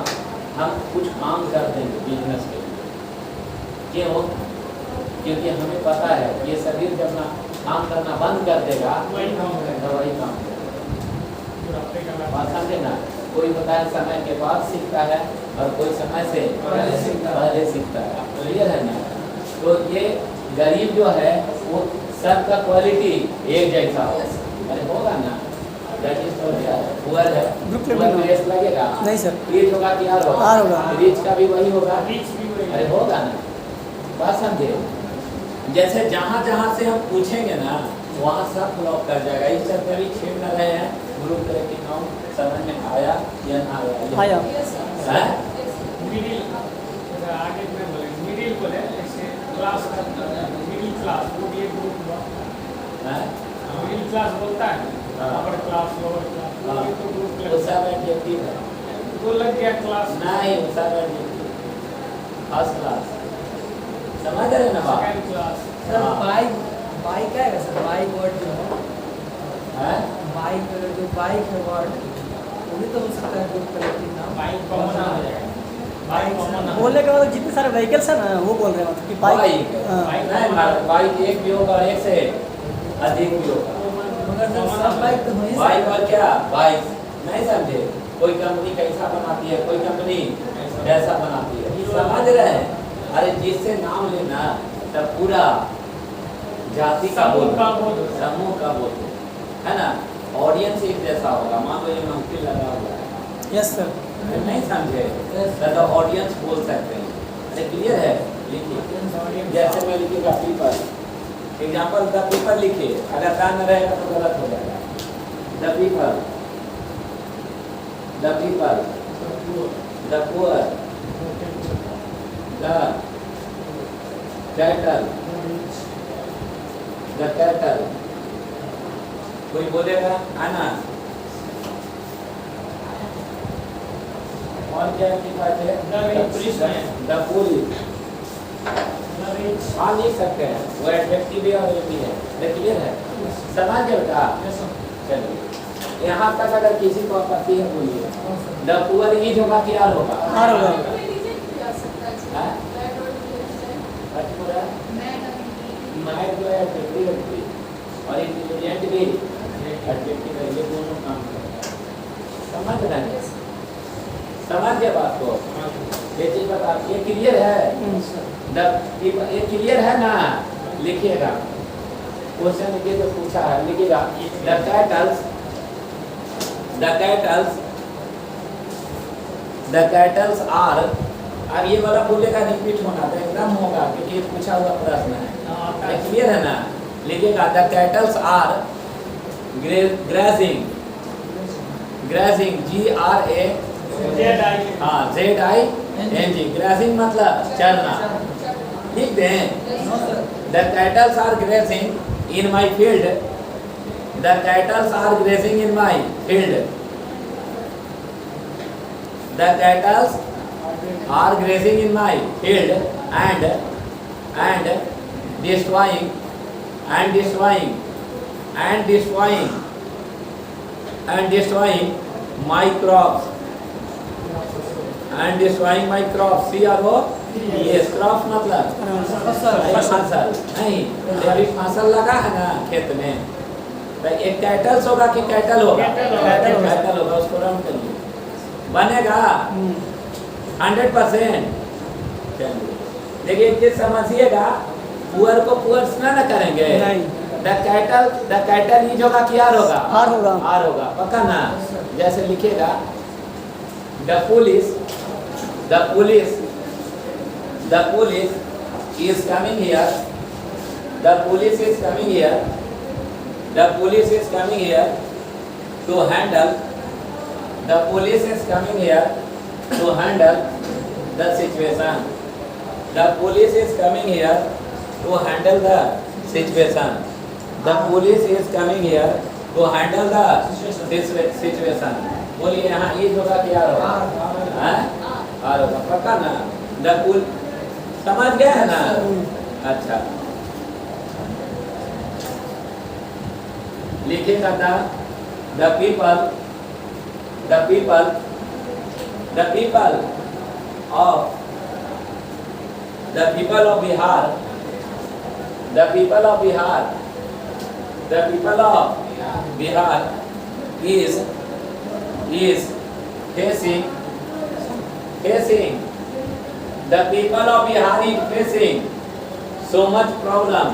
हम कुछ काम कर देंगे बिजनेस के लिए। क्यों? क्योंकि हमें पता है ये शरीर जब ना काम करना बंद कर देगा तो वही काम करेगा। बात समझे ना। कोई होता है समय के बाद सीखता है और कोई समय से पहले सीखता है। क्लियर है ना। तो ये गरीब जो है वो सबका क्वालिटी एक जैसा हो। अरे होगा ना। पुअर है, पुअर में एस लगेगा नहीं सर। रिच होगा कि आर होगा? रिच का भी वही होगा। अरे होगा ना। बात समझे। जैसे जहाँ जहाँ से हम पूछेंगे ना वहाँ सब ब्लॉक कर जाएगा। इस चक्कर भी छेड़ न रहे हैं। ग्रुप तरह की नाम समझ में आया या ना आया? आगे में बोले मिडिल बोले जैसे क्लास, मिडिल क्लास वो भी एक ग्रुप हुआ। मिडिल क्लास बोलता है, अपर क्लास, लोअर क्लास, ये तो ग्रुप वो सब एडजेक्टिव है। वो लग गया क्लास नहीं, वो सब एडजेक्टिव। फर्स्ट क्लास समझ रहे ना बात? Second class. सर बाइक क्या है सर? बाइक वर्ड जो है, बाइक जो बाइक है वर्ड वो भी तो हो सकता है ग्रुप कलेक्टिव नाम। बाइक कॉमन आ जाएगा। बाइक कॉमन आ बोलने के बाद जितने सारे व्हीकल्स है ना वो बोल रहे हैं, मतलब कि बाइक बाइक। नहीं, बाइक एक भी होगा, एक से अधिक भी होगा। मगर सर सब बाइक तो हो ही बाइक और क्या बाइक नहीं समझे। कोई कंपनी कैसा बनाती है, कोई कंपनी कैसा बनाती है, समझ रहे हैं? अरे जिससे नाम लेना तब पूरा जाति का बोल, समूह का बोल, है ना। ऑडियंस एक जैसा होगा। मान लो ये महफिल लगा हुआ है, यस सर। नहीं समझे तो ऑडियंस बोल सकते हैं। अरे क्लियर है? लिखिए। जैसे मैं लिखिएगा पीपल, एग्जाम्पल द पीपल लिखिए। अगर दा न रहेगा तो गलत हो जाएगा। The people, the people, the poor, the cattle, the cattle. कोई बोलेगा आना। और क्या लिखा है? The police. हाँ लिख सकते हैं, वो एडजेक्टिव भी और ये भी है। क्लियर है? समझ गए बेटा? चलिए यहाँ तक अगर किसी को आपत्ति है बोलिए। द पुअर ईट होगा कि आर होगा? आर होगा। हाँ? What पूरा? Might जो है adjective भी और intelligent भी adjective है, ये दोनों काम करता है। समझ रहे हैं? समझ गए बात को? ये चीज बता, ये क्लियर है? ये क्लियर है ना? लिखिएगा, क्वेश्चन लिखिए तो पूछा है, लिखिएगा the cattle are, अब ये वाला बोलेगा रिपीट होना तो एकदम होगा क्योंकि ये पूछा हुआ प्रश्न है। क्लियर है ना? लिखिएगा the cattle are grazing, GRAZING, grazing मतलब चरना। लिख दें the cattle are grazing in my field, the cattle are grazing in my field, the cattle are grazing in my field and destroying my crops, CRO, yes, crops मतलब फसल नहीं, अभी फसल लगा है ना खेत में, तो एक कैटल्स होगा कि कैटल होगा? कैटल होगा, उसको राउंड करिए, बनेगा 100%। देखिए एक चीज समझिएगा, पुअर को पुअर ना करेंगे, द कैटल ईज होगा कि आर होगा? आर होगा, पक्का ना? जैसे लिखिएगा the police is coming here, the police is coming here to handle the situation, the police is coming here to handle the situation, बोलिए यहाँ ईज होगा कि आर होगा? आर होगा, पक्का ना? द पुल समझ गए है ना? अच्छा, लिखिएगा the people of Bihar, is facing the people of Bihar is facing so much problem,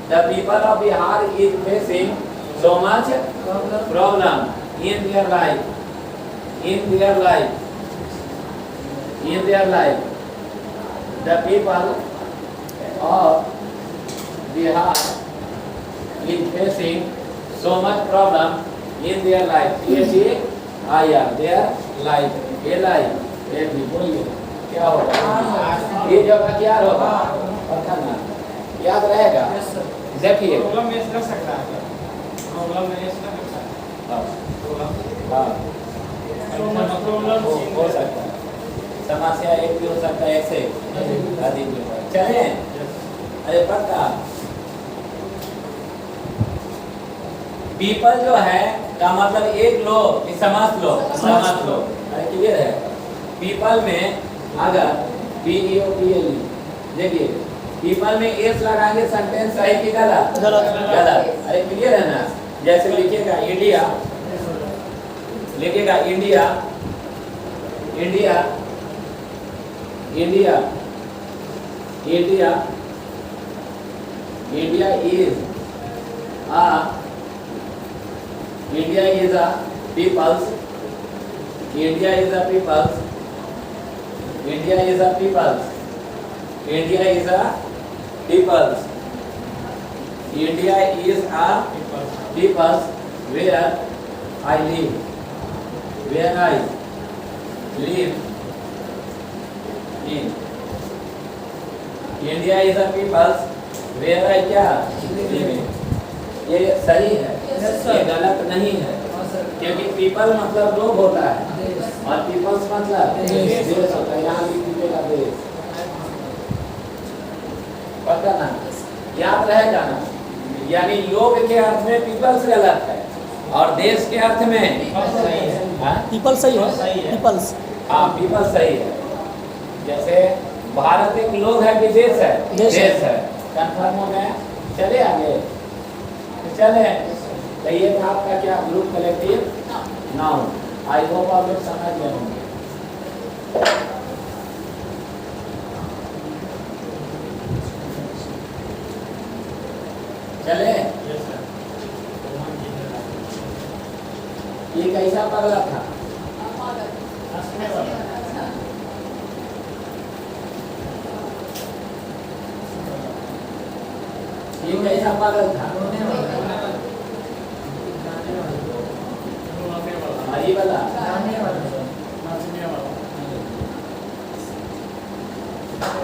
the people of Bihar is facing so much problem in their life, the people of Bihar is facing so much problem in their life, their life, बोलिए क्या होगा? ये जगह क्या होगा? पता ना, याद रहेगा? देखिए प्रॉब्लम में कर सकता है, प्रॉब्लम में ऐसा कर सकता है, हो सकता है, समस्या एक भी हो सकता है, ऐसे अधिक भी हो। चले, अरे पक्का पीपल जो है का मतलब एक लोग, समाज लोग, अरे क्लियर है? पीपल में अगर PEOPL, देखिए पीपल में एस लगाएंगे, सेंटेंस सही कि गलत? गलत। अरे क्लियर है ना? जैसे लिखिएगा India, India is a peoples. India is a peoples. Where I live. In. India is a peoples where I क्या live in. ये सही है, ये गलत नहीं है, क्योंकि पीपल मतलब लोग होता है और पीपल्स मतलब देश होता है। यहाँ भी दीजिएगा देश, पता ना? याद रहेगा ना। यानी योग के अर्थ में पीपल्स गलत है और देश के अर्थ में हाँ? पीपल सही है, सही है। पीपल्स। हाँ पीपल सही है। जैसे भारत एक लोग है कि देश है? देश है। है। कंफर्म हो गया। चले आगे तो चले। तो ये था आपका क्या group collective noun. I hope आप लोग समझ गए होंगे। चले। ये कैसा पगला था? ये कैसा पागल था? ये वाला गाने वाला सर। नाचने वाला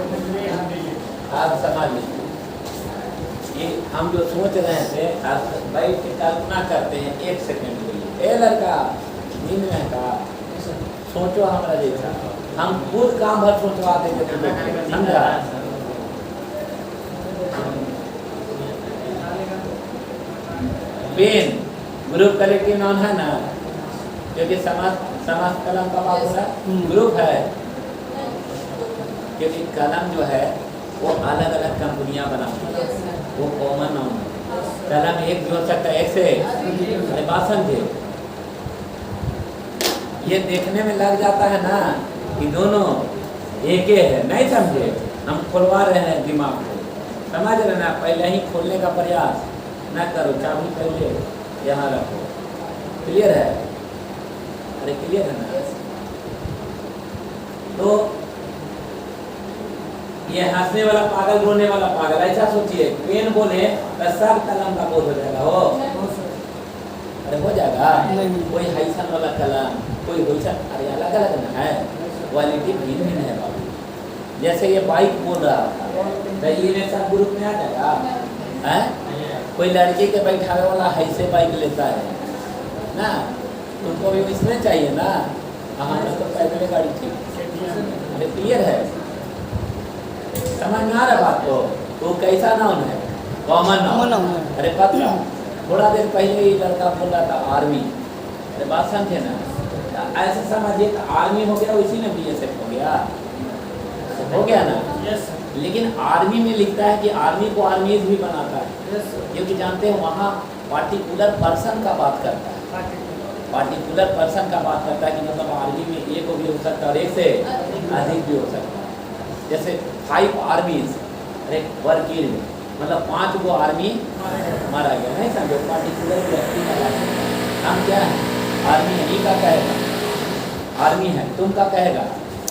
मुझे यहाँ नहीं आप समझ लीजिए। ये हम जो सोच रहे थे आप बैठ के कल्पना करते हैं 1 सेकंड के लिए। ए लड़का नींद में का सोचो हमारा जैसा। हम खुद काम भर सोचवा देंगे तुम्हें, समझा? पेन ग्रुप कलेक्टिव नाउन है ना, क्योंकि समास कलम का बात हो रहा है, ग्रुप है। क्योंकि कलम जो है वो अलग अलग कंपनियां बनाती हैं, वो कॉमन नाउन है। कलम एक भी हो सकता है, एक से अरे बात समझे। ये देखने में लग जाता है ना कि दोनों एक ही है, नहीं समझे? हम खुलवा रहे हैं दिमाग को, समझ रहे ना? पहले ही खोलने का प्रयास ना करो, चाबी पहले यहाँ रखो। क्लियर है? अरे क्लियर है ना? तो ये हंसने वाला पागल, रोने वाला पागल, ऐसा सोचिए। पेन बोले तो सब कलम का बोध हो जाएगा। हो अरे हो जाएगा। नहीं। कोई हैसन वाला कलम, कोई वैसा, अरे अलग अलग ना है, क्वालिटी भिन्न भिन्न है बाबू। जैसे ये बाइक बोल रहा था तो ये सब ग्रुप में आ जाएगा है? कोई लड़के के बैठावे वाला हैसे बाइक लेता है ना, तुमको भी इसमें चाहिए ना। हमारा तो पैदल गाड़ी थी। अरे क्लियर है? समझ में आ रहा बात को? तो कैसा नाउन है? कॉमन नाउन है। अरे पता थोड़ा देर पहले ही लड़का बोल रहा था आर्मी। अरे बात समझे ना? ऐसे समझिए कि आर्मी हो गया, उसी में BSF हो गया ना। लेकिन आर्मी में लिखता है कि आर्मी को आर्मीज भी बनाता है, क्योंकि जानते हैं वहाँ पार्टिकुलर पर्सन का बात करता है। पार्टिकुलर पर्सन का बात करता है कि मतलब आर्मी में एक भी हो सकता है और एक से अधिक भी हो सकता है। जैसे 5 आर्मीज अरे वर किल्ड, मतलब 5 गो आर्मी मारा गया, नहीं समझो? पार्टिकुलर व्यक्ति का बात। नाम क्या है? आर्मी है। ई का कहेगा आर्मी है, तुम का कहेगा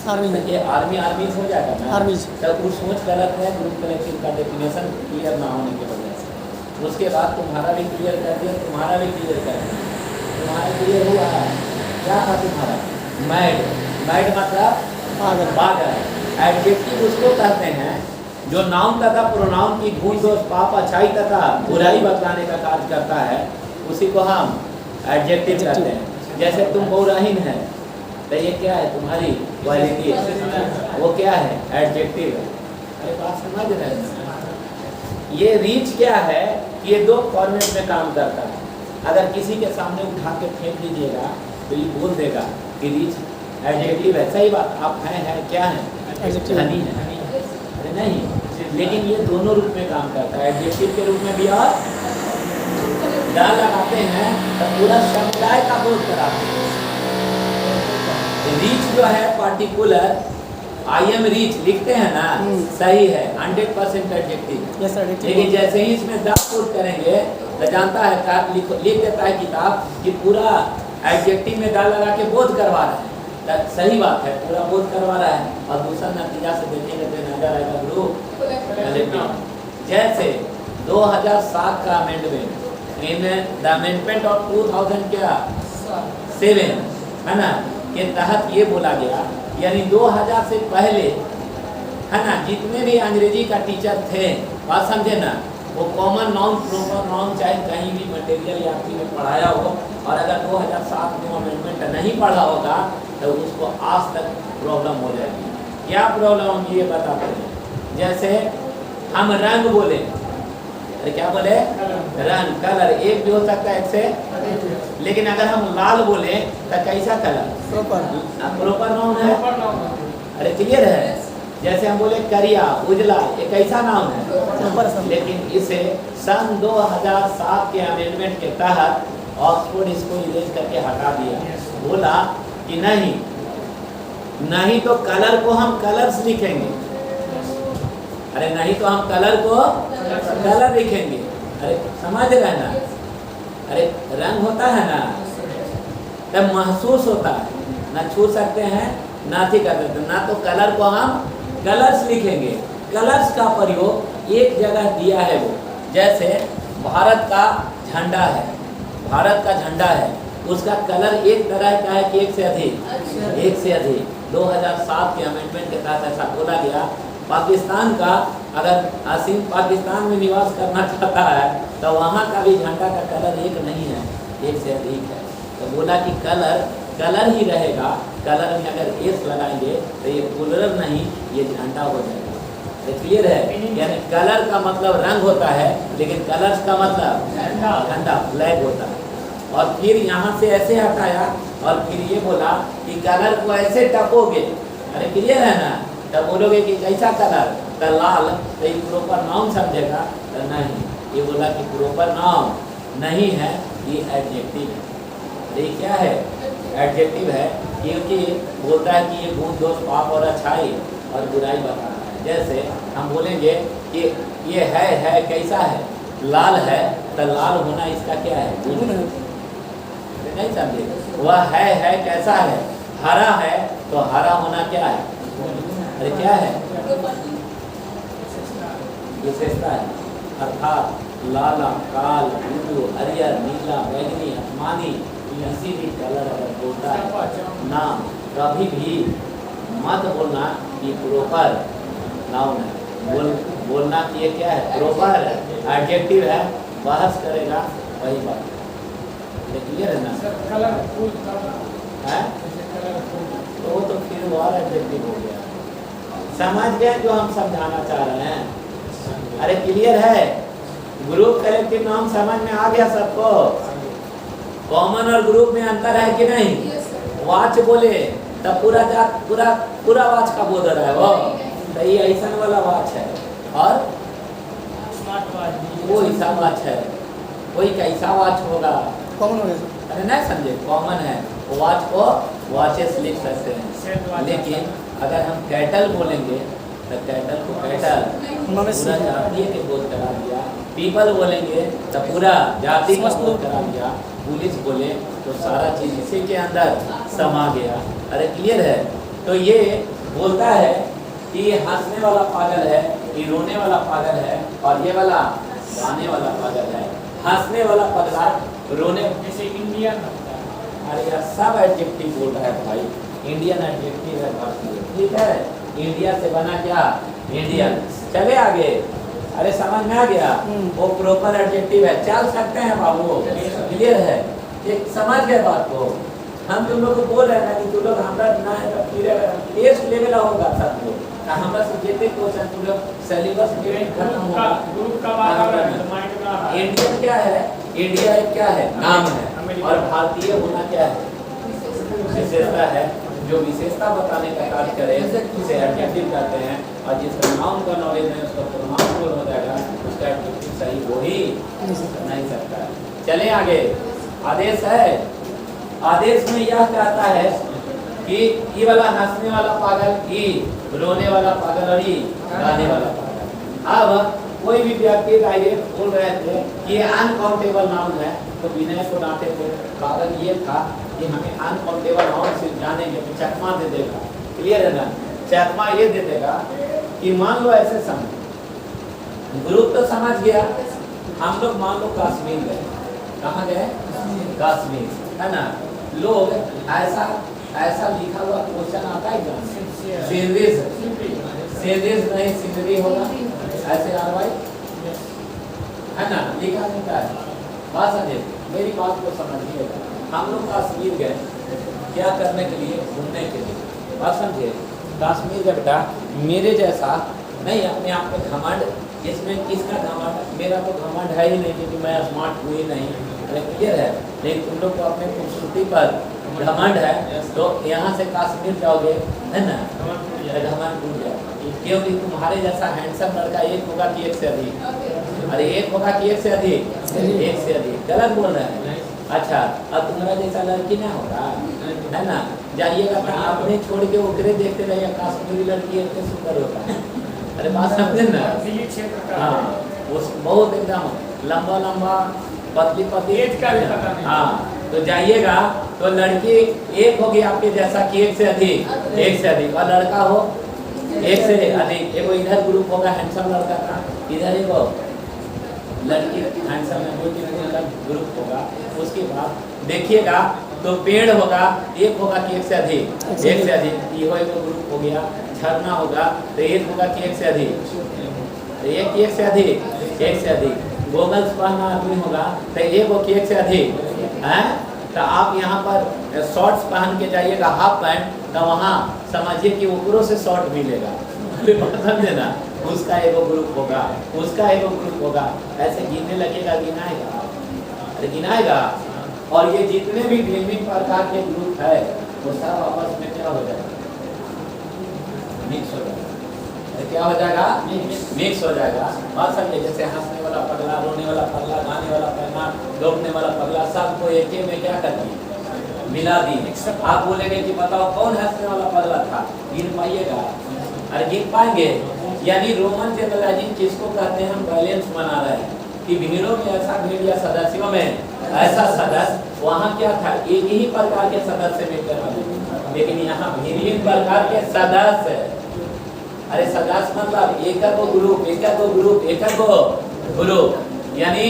आर्मी तो ये आर्मी आर्मीज हो जाएगा ना। आर्मीज। तब वो सोच गलत है, ग्रुप कलेक्टिव का डेफिनेशन क्लियर ना होने की वजह से। उसके बाद तुम्हारा भी क्लियर कर दिया, तुम्हारा भी क्लियर कर दिया। तुम्हारा क्लियर हुआ है क्या था तुम्हारा? मैड। मैड मतलब पागल। एडजेक्टिव उसको कहते हैं जो नाउन तथा प्रोनाउन की भूल दोष पाप अच्छाई तथा बुराई बतलाने का कार्य करता है, उसी को हम एडजेक्टिव कहते हैं। जैसे तुम बहुराहीन है तो ये क्या है? तुम्हारी क्वालिटी है। वो क्या है? एडजेक्टिव है। अरे बात समझ रहे हैं? ये रीच क्या है? ये 2 फॉर्मेट में काम करता है। अगर किसी के सामने उठा के फेंक दीजिएगा तो ये बोल देगा कि रीच एडजेक्टिव है। सही बात, आप हैं क्या है? धनी है। अरे नहीं, लेकिन ये दोनों रूप में काम करता है। एडजेक्टिव के रूप में भी और डाल लगाते हैं तो पूरा समुदाय का बोध कराते हैं। रीच जो है पार्टिकुलर, आई एम रीच लिखते हैं ना, सही है, 100% एडजेक्टिव। लेकिन जैसे ही इसमें दाग कोड करेंगे तो जानता है लिख देता है किताब कि पूरा एडजेक्टिव में दाल लगा के बोध करवा रहा है। सही बात है, पूरा बोध करवा रहा है। और दूसरा नतीजा से देखेंगे तो नजर आएगा ग्रुप कलेक्टिव। जैसे 2007 का amendment in the amendment of 2007 है ना, के तहत ये बोला गया, यानी 2000 से पहले है ना, जितने भी अंग्रेजी का टीचर थे, बात समझे ना, वो कॉमन नाउन प्रॉपर नाउन चाहे कहीं भी मटेरियल या में पढ़ाया हो, और अगर 2007 में अमेंडमेंट नहीं पढ़ा होगा तो उसको आज तक प्रॉब्लम हो जाएगी। क्या प्रॉब्लम ये बताते हैं? जैसे हम रंग बोले अरे क्या बोले? रंग, कलर एक भी हो सकता है एक से, लेकिन अगर हम लाल बोले तो कैसा कलर? प्रॉपर नाउन है। अरे क्लियर है? जैसे हम बोले करिया, उजला, ये कैसा नाउन है? लेकिन इसे सन 2007 के अमेंडमेंट के तहत ऑक्सफोर्ड इसको इरेज करके हटा दिया। बोला कि नहीं तो कलर को हम कलर्स लिखेंगे। अरे नहीं तो हम कलर को कलर लिखेंगे। अरे समझ रहे ना? अरे रंग होता है ना, तब महसूस होता है, ना छू सकते हैं ना थी कर सकते, ना तो कलर को हम कलर्स लिखेंगे। कलर्स का प्रयोग एक जगह दिया है वो, जैसे भारत का झंडा है, भारत का झंडा है, उसका कलर एक तरह का है कि एक से अधिक 2007 के अमेंडमेंट के तहत ऐसा बोला गया। पाकिस्तान का अगर असीम पाकिस्तान में निवास करना चाहता है तो वहाँ का भी झंडा का कलर एक नहीं है, एक से अधिक है। तो बोला कि कलर ही रहेगा, कलर में अगर एस लगाएंगे तो ये कलर नहीं, ये झंडा हो जाएगा। तो क्लियर है? यानी कलर का मतलब रंग होता है, लेकिन कलर्स का मतलब झंडा, फ्लैग होता है। और फिर यहाँ से ऐसे हटाया और फिर ये बोला कि कलर को ऐसे टपोगे। अरे क्लियर है ना? तब बोलोगे कि कैसा कलर? तो लाल, तो ये प्रॉपर नाउन समझेगा? तो नहीं, ये बोला कि प्रॉपर नाउन नहीं है, ये एडजेक्टिव है। ये क्या है? एडजेक्टिव है, क्योंकि बोलता है कि ये गुण दोष पाप और अच्छाई और बुराई बता रहा है। जैसे हम बोलेंगे कि ये है कैसा है? लाल है, तो लाल होना इसका क्या है? गुण है। नहीं समझे? वह है कैसा है? हरा है, तो हरा होना क्या है? अरे क्या है? विशेषता है। अर्थात लाला, काल, ब्लू, हरियर, नीला, बैंगनी, आसमानी, किसी भी कलर अगर बोलता है ना, कभी भी मत बोलना कि प्रॉपर नाउन है। बोलना कि ये क्या है? प्रॉपर एडजेक्टिव है। बहस करेगा वही बात। क्लियर है ना? कलरफुल है तो वो तो फिर वो और एडजेक्टिव हो गया। समझ गए जो हम समझाना चाह रहे हैं? अरे क्लियर है? ग्रुप कलेक्टिव नाउन समझ में आ गया सबको? कॉमन और ग्रुप में अंतर है कि नहीं? वाच बोले तब पूरा वाच का बोल रहा है वो, तो ये ऐसा वाला वाच है, और वो ऐसा वाच है। कोई कैसा वाच होगा? कॉमन हो गया। अरे नहीं समझे? कॉमन है, वाच को वॉचेस लिख सकते हैं। लेकिन अगर हम कैटल बोलेंगे तो कैटल को कैटल पूरा जातीय के बोध करा दिया। पीपल बोलेंगे तो पूरा जाति का बोध करा दिया। पुलिस बोले तो सारा चीज इसी के अंदर समा गया। अरे क्लियर है? तो ये बोलता है कि ये हंसने वाला पागल है, ये रोने वाला पागल है, और ये वाला गाने वाला पागल है। हंसने वाला पगला, रोने जैसे इंडियन। अरे यार सब एडजेक्टिव बोल रहा है भाई। इंडियन एडजेक्टिव है भारतीय, ठीक है? इंडिया से बना क्या? इंडियन। चले आगे। अरे समझ में आ गया? वो प्रॉपर एडजेक्टिव है, चल सकते हैं बाबू। क्लियर है? एक समझ गए बात को? हम तुम लोग को बोल रहे हैं कि तुम लोग हमारा ना टेस्ट लेवल होगा सब लोग, हमारा से जितने क्वेश्चन तुम लोग सिलेबस खत्म होगा। इंडियन क्या है? इंडिया एक क्या है? नाम है, और भारतीय होना क्या है? विशेषता है। जो विशेषता बताने का कार्य करे उसे एडजेक्टिव कहते हैं, और जिसका नाउन का नॉलेज है उसका प्रोनाउन हो जाएगा, उसका एडजेक्टिव सही हो ही नहीं सकता। चले आगे। आदेश है। आदेश में यह कहता है कि ये वाला हंसने वाला पागल, ये रोने वाला पागल, और ये गाने वाला पागल। अब कोई भी व्यक्ति डायरेक्ट बोल रहे थे कि ये अनकाउंटेबल नाउन है, तो विनय को डांटे थे। कारण ये था कि हमें अनकाउंटेबल नाउन से जानेंगे तो चकमा दे देगा। क्लियर है ना? चकमा ये दे देगा कि मान लो ऐसे समझ, ग्रुप तो समझ गया। हम लोग मान लो कश्मीर गए। कहाँ गए? कश्मीर, है ना? लोग ऐसा लिखा हुआ क्वेश्चन आता है क्या? सीरीज नहीं, सीनरी होगा ऐसे यार भाई, है ना? लिखा नहीं है। बात समझे? मेरी बात को समझिएगा। हम लोग कश्मीर गए क्या करने के लिए? घूमने के लिए। बात समझिए? कश्मीर का बेटा मेरे जैसा नहीं, अपने आप में घमंड इसमें किसका घमंड? मेरा तो घमंड है ही नहीं क्योंकि मैं स्मार्ट हुई नहीं, अरे क्लियर है। लेकिन तुम लोग को अपने खूबसूरती पर घमंड है तो यहाँ से कश्मीर जाओगे है ना, घमंड टूट जाए, क्योंकि तुम्हारे जैसा हैंडसम लड़का एक होगा कि एक से अधिक, अरे एक होगा कि एक से अधिक, एक से अधिक, गलत बोल रहे हैं। अच्छा, अब तुम्हारा जैसा लड़की ना होगा है ना, जाइएगा तो आपने छोड़ के उकरे देखते रहिए, कश्मीरी लड़की इतने सुंदर होता है, अरे बात समझे ना। दिल्ली क्षेत्र का हाँ, वो बहुत एकदम लंबा लंबा पतली पतली, एज का भी पता नहीं। हाँ, तो जाइएगा तो लड़की एक होगी आपके जैसा कि एक से अधिक, एक से अधिक, और लड़का हो एक से अधिक। एगो इधर ग्रुप होगा हैंडसम लड़का का, इधर एगो लड़की हैंडसम है, वो ग्रुप होगा। उसके बाद देखिएगा तो पेड़ होगा, एक होगा कि एक से अधिक, एक से अधिक, ये एगो ग्रुप हो गया। झरना होगा तो एक होगा कि एक से अधिक, एक से अधिक, एक से अधिक। गोगल्स पहना आदमी होगा तो एक हो कि एक से अधिक है। तो आप यहाँ पर शॉर्ट्स पहन के जाइएगा, हाफ पैंट, तो वहाँ समझिए कि ऊपरों से शॉर्ट मिलेगा, समझे ना। उसका एगो ग्रुप होगा, उसका एगो ग्रुप होगा, ऐसे गिनने लगेगा, गिनाएगा, अरे गिनाएगा। और ये जितने भी भिन्न प्रकार के ग्रुप है वो सब आपस में क्या हो जाएगा, मिक्स हो जाएगा। क्या हो जाएगा, मिक्स हो जाएगा। बात समझे, जैसे हंसने वाला पगला, रोने वाला पगला, गाने वाला पगला, दौड़ने वाला पगला, सबको एक ही में क्या कर दी, मिला दी। आप बोलेंगे कि बताओ कौन हंसने वाला पगला था, गिन पाइएगा, अरे गिन पाएंगे। यानी रोमन जनरलाइजिंग किसको कहते हैं, हम बैलेंस बना रहे हैं कि भीड़ों में ऐसा भीड़ या सदस्यों में ऐसा सदस्य, वहाँ क्या था, एक ही प्रकार के सदस्य मिलकर बने, लेकिन यहाँ भिन्न प्रकार के सदस्य। अरे सदस्य मतलब एक को ग्रुप, एक को ग्रुप, एक को ग्रुप, यानी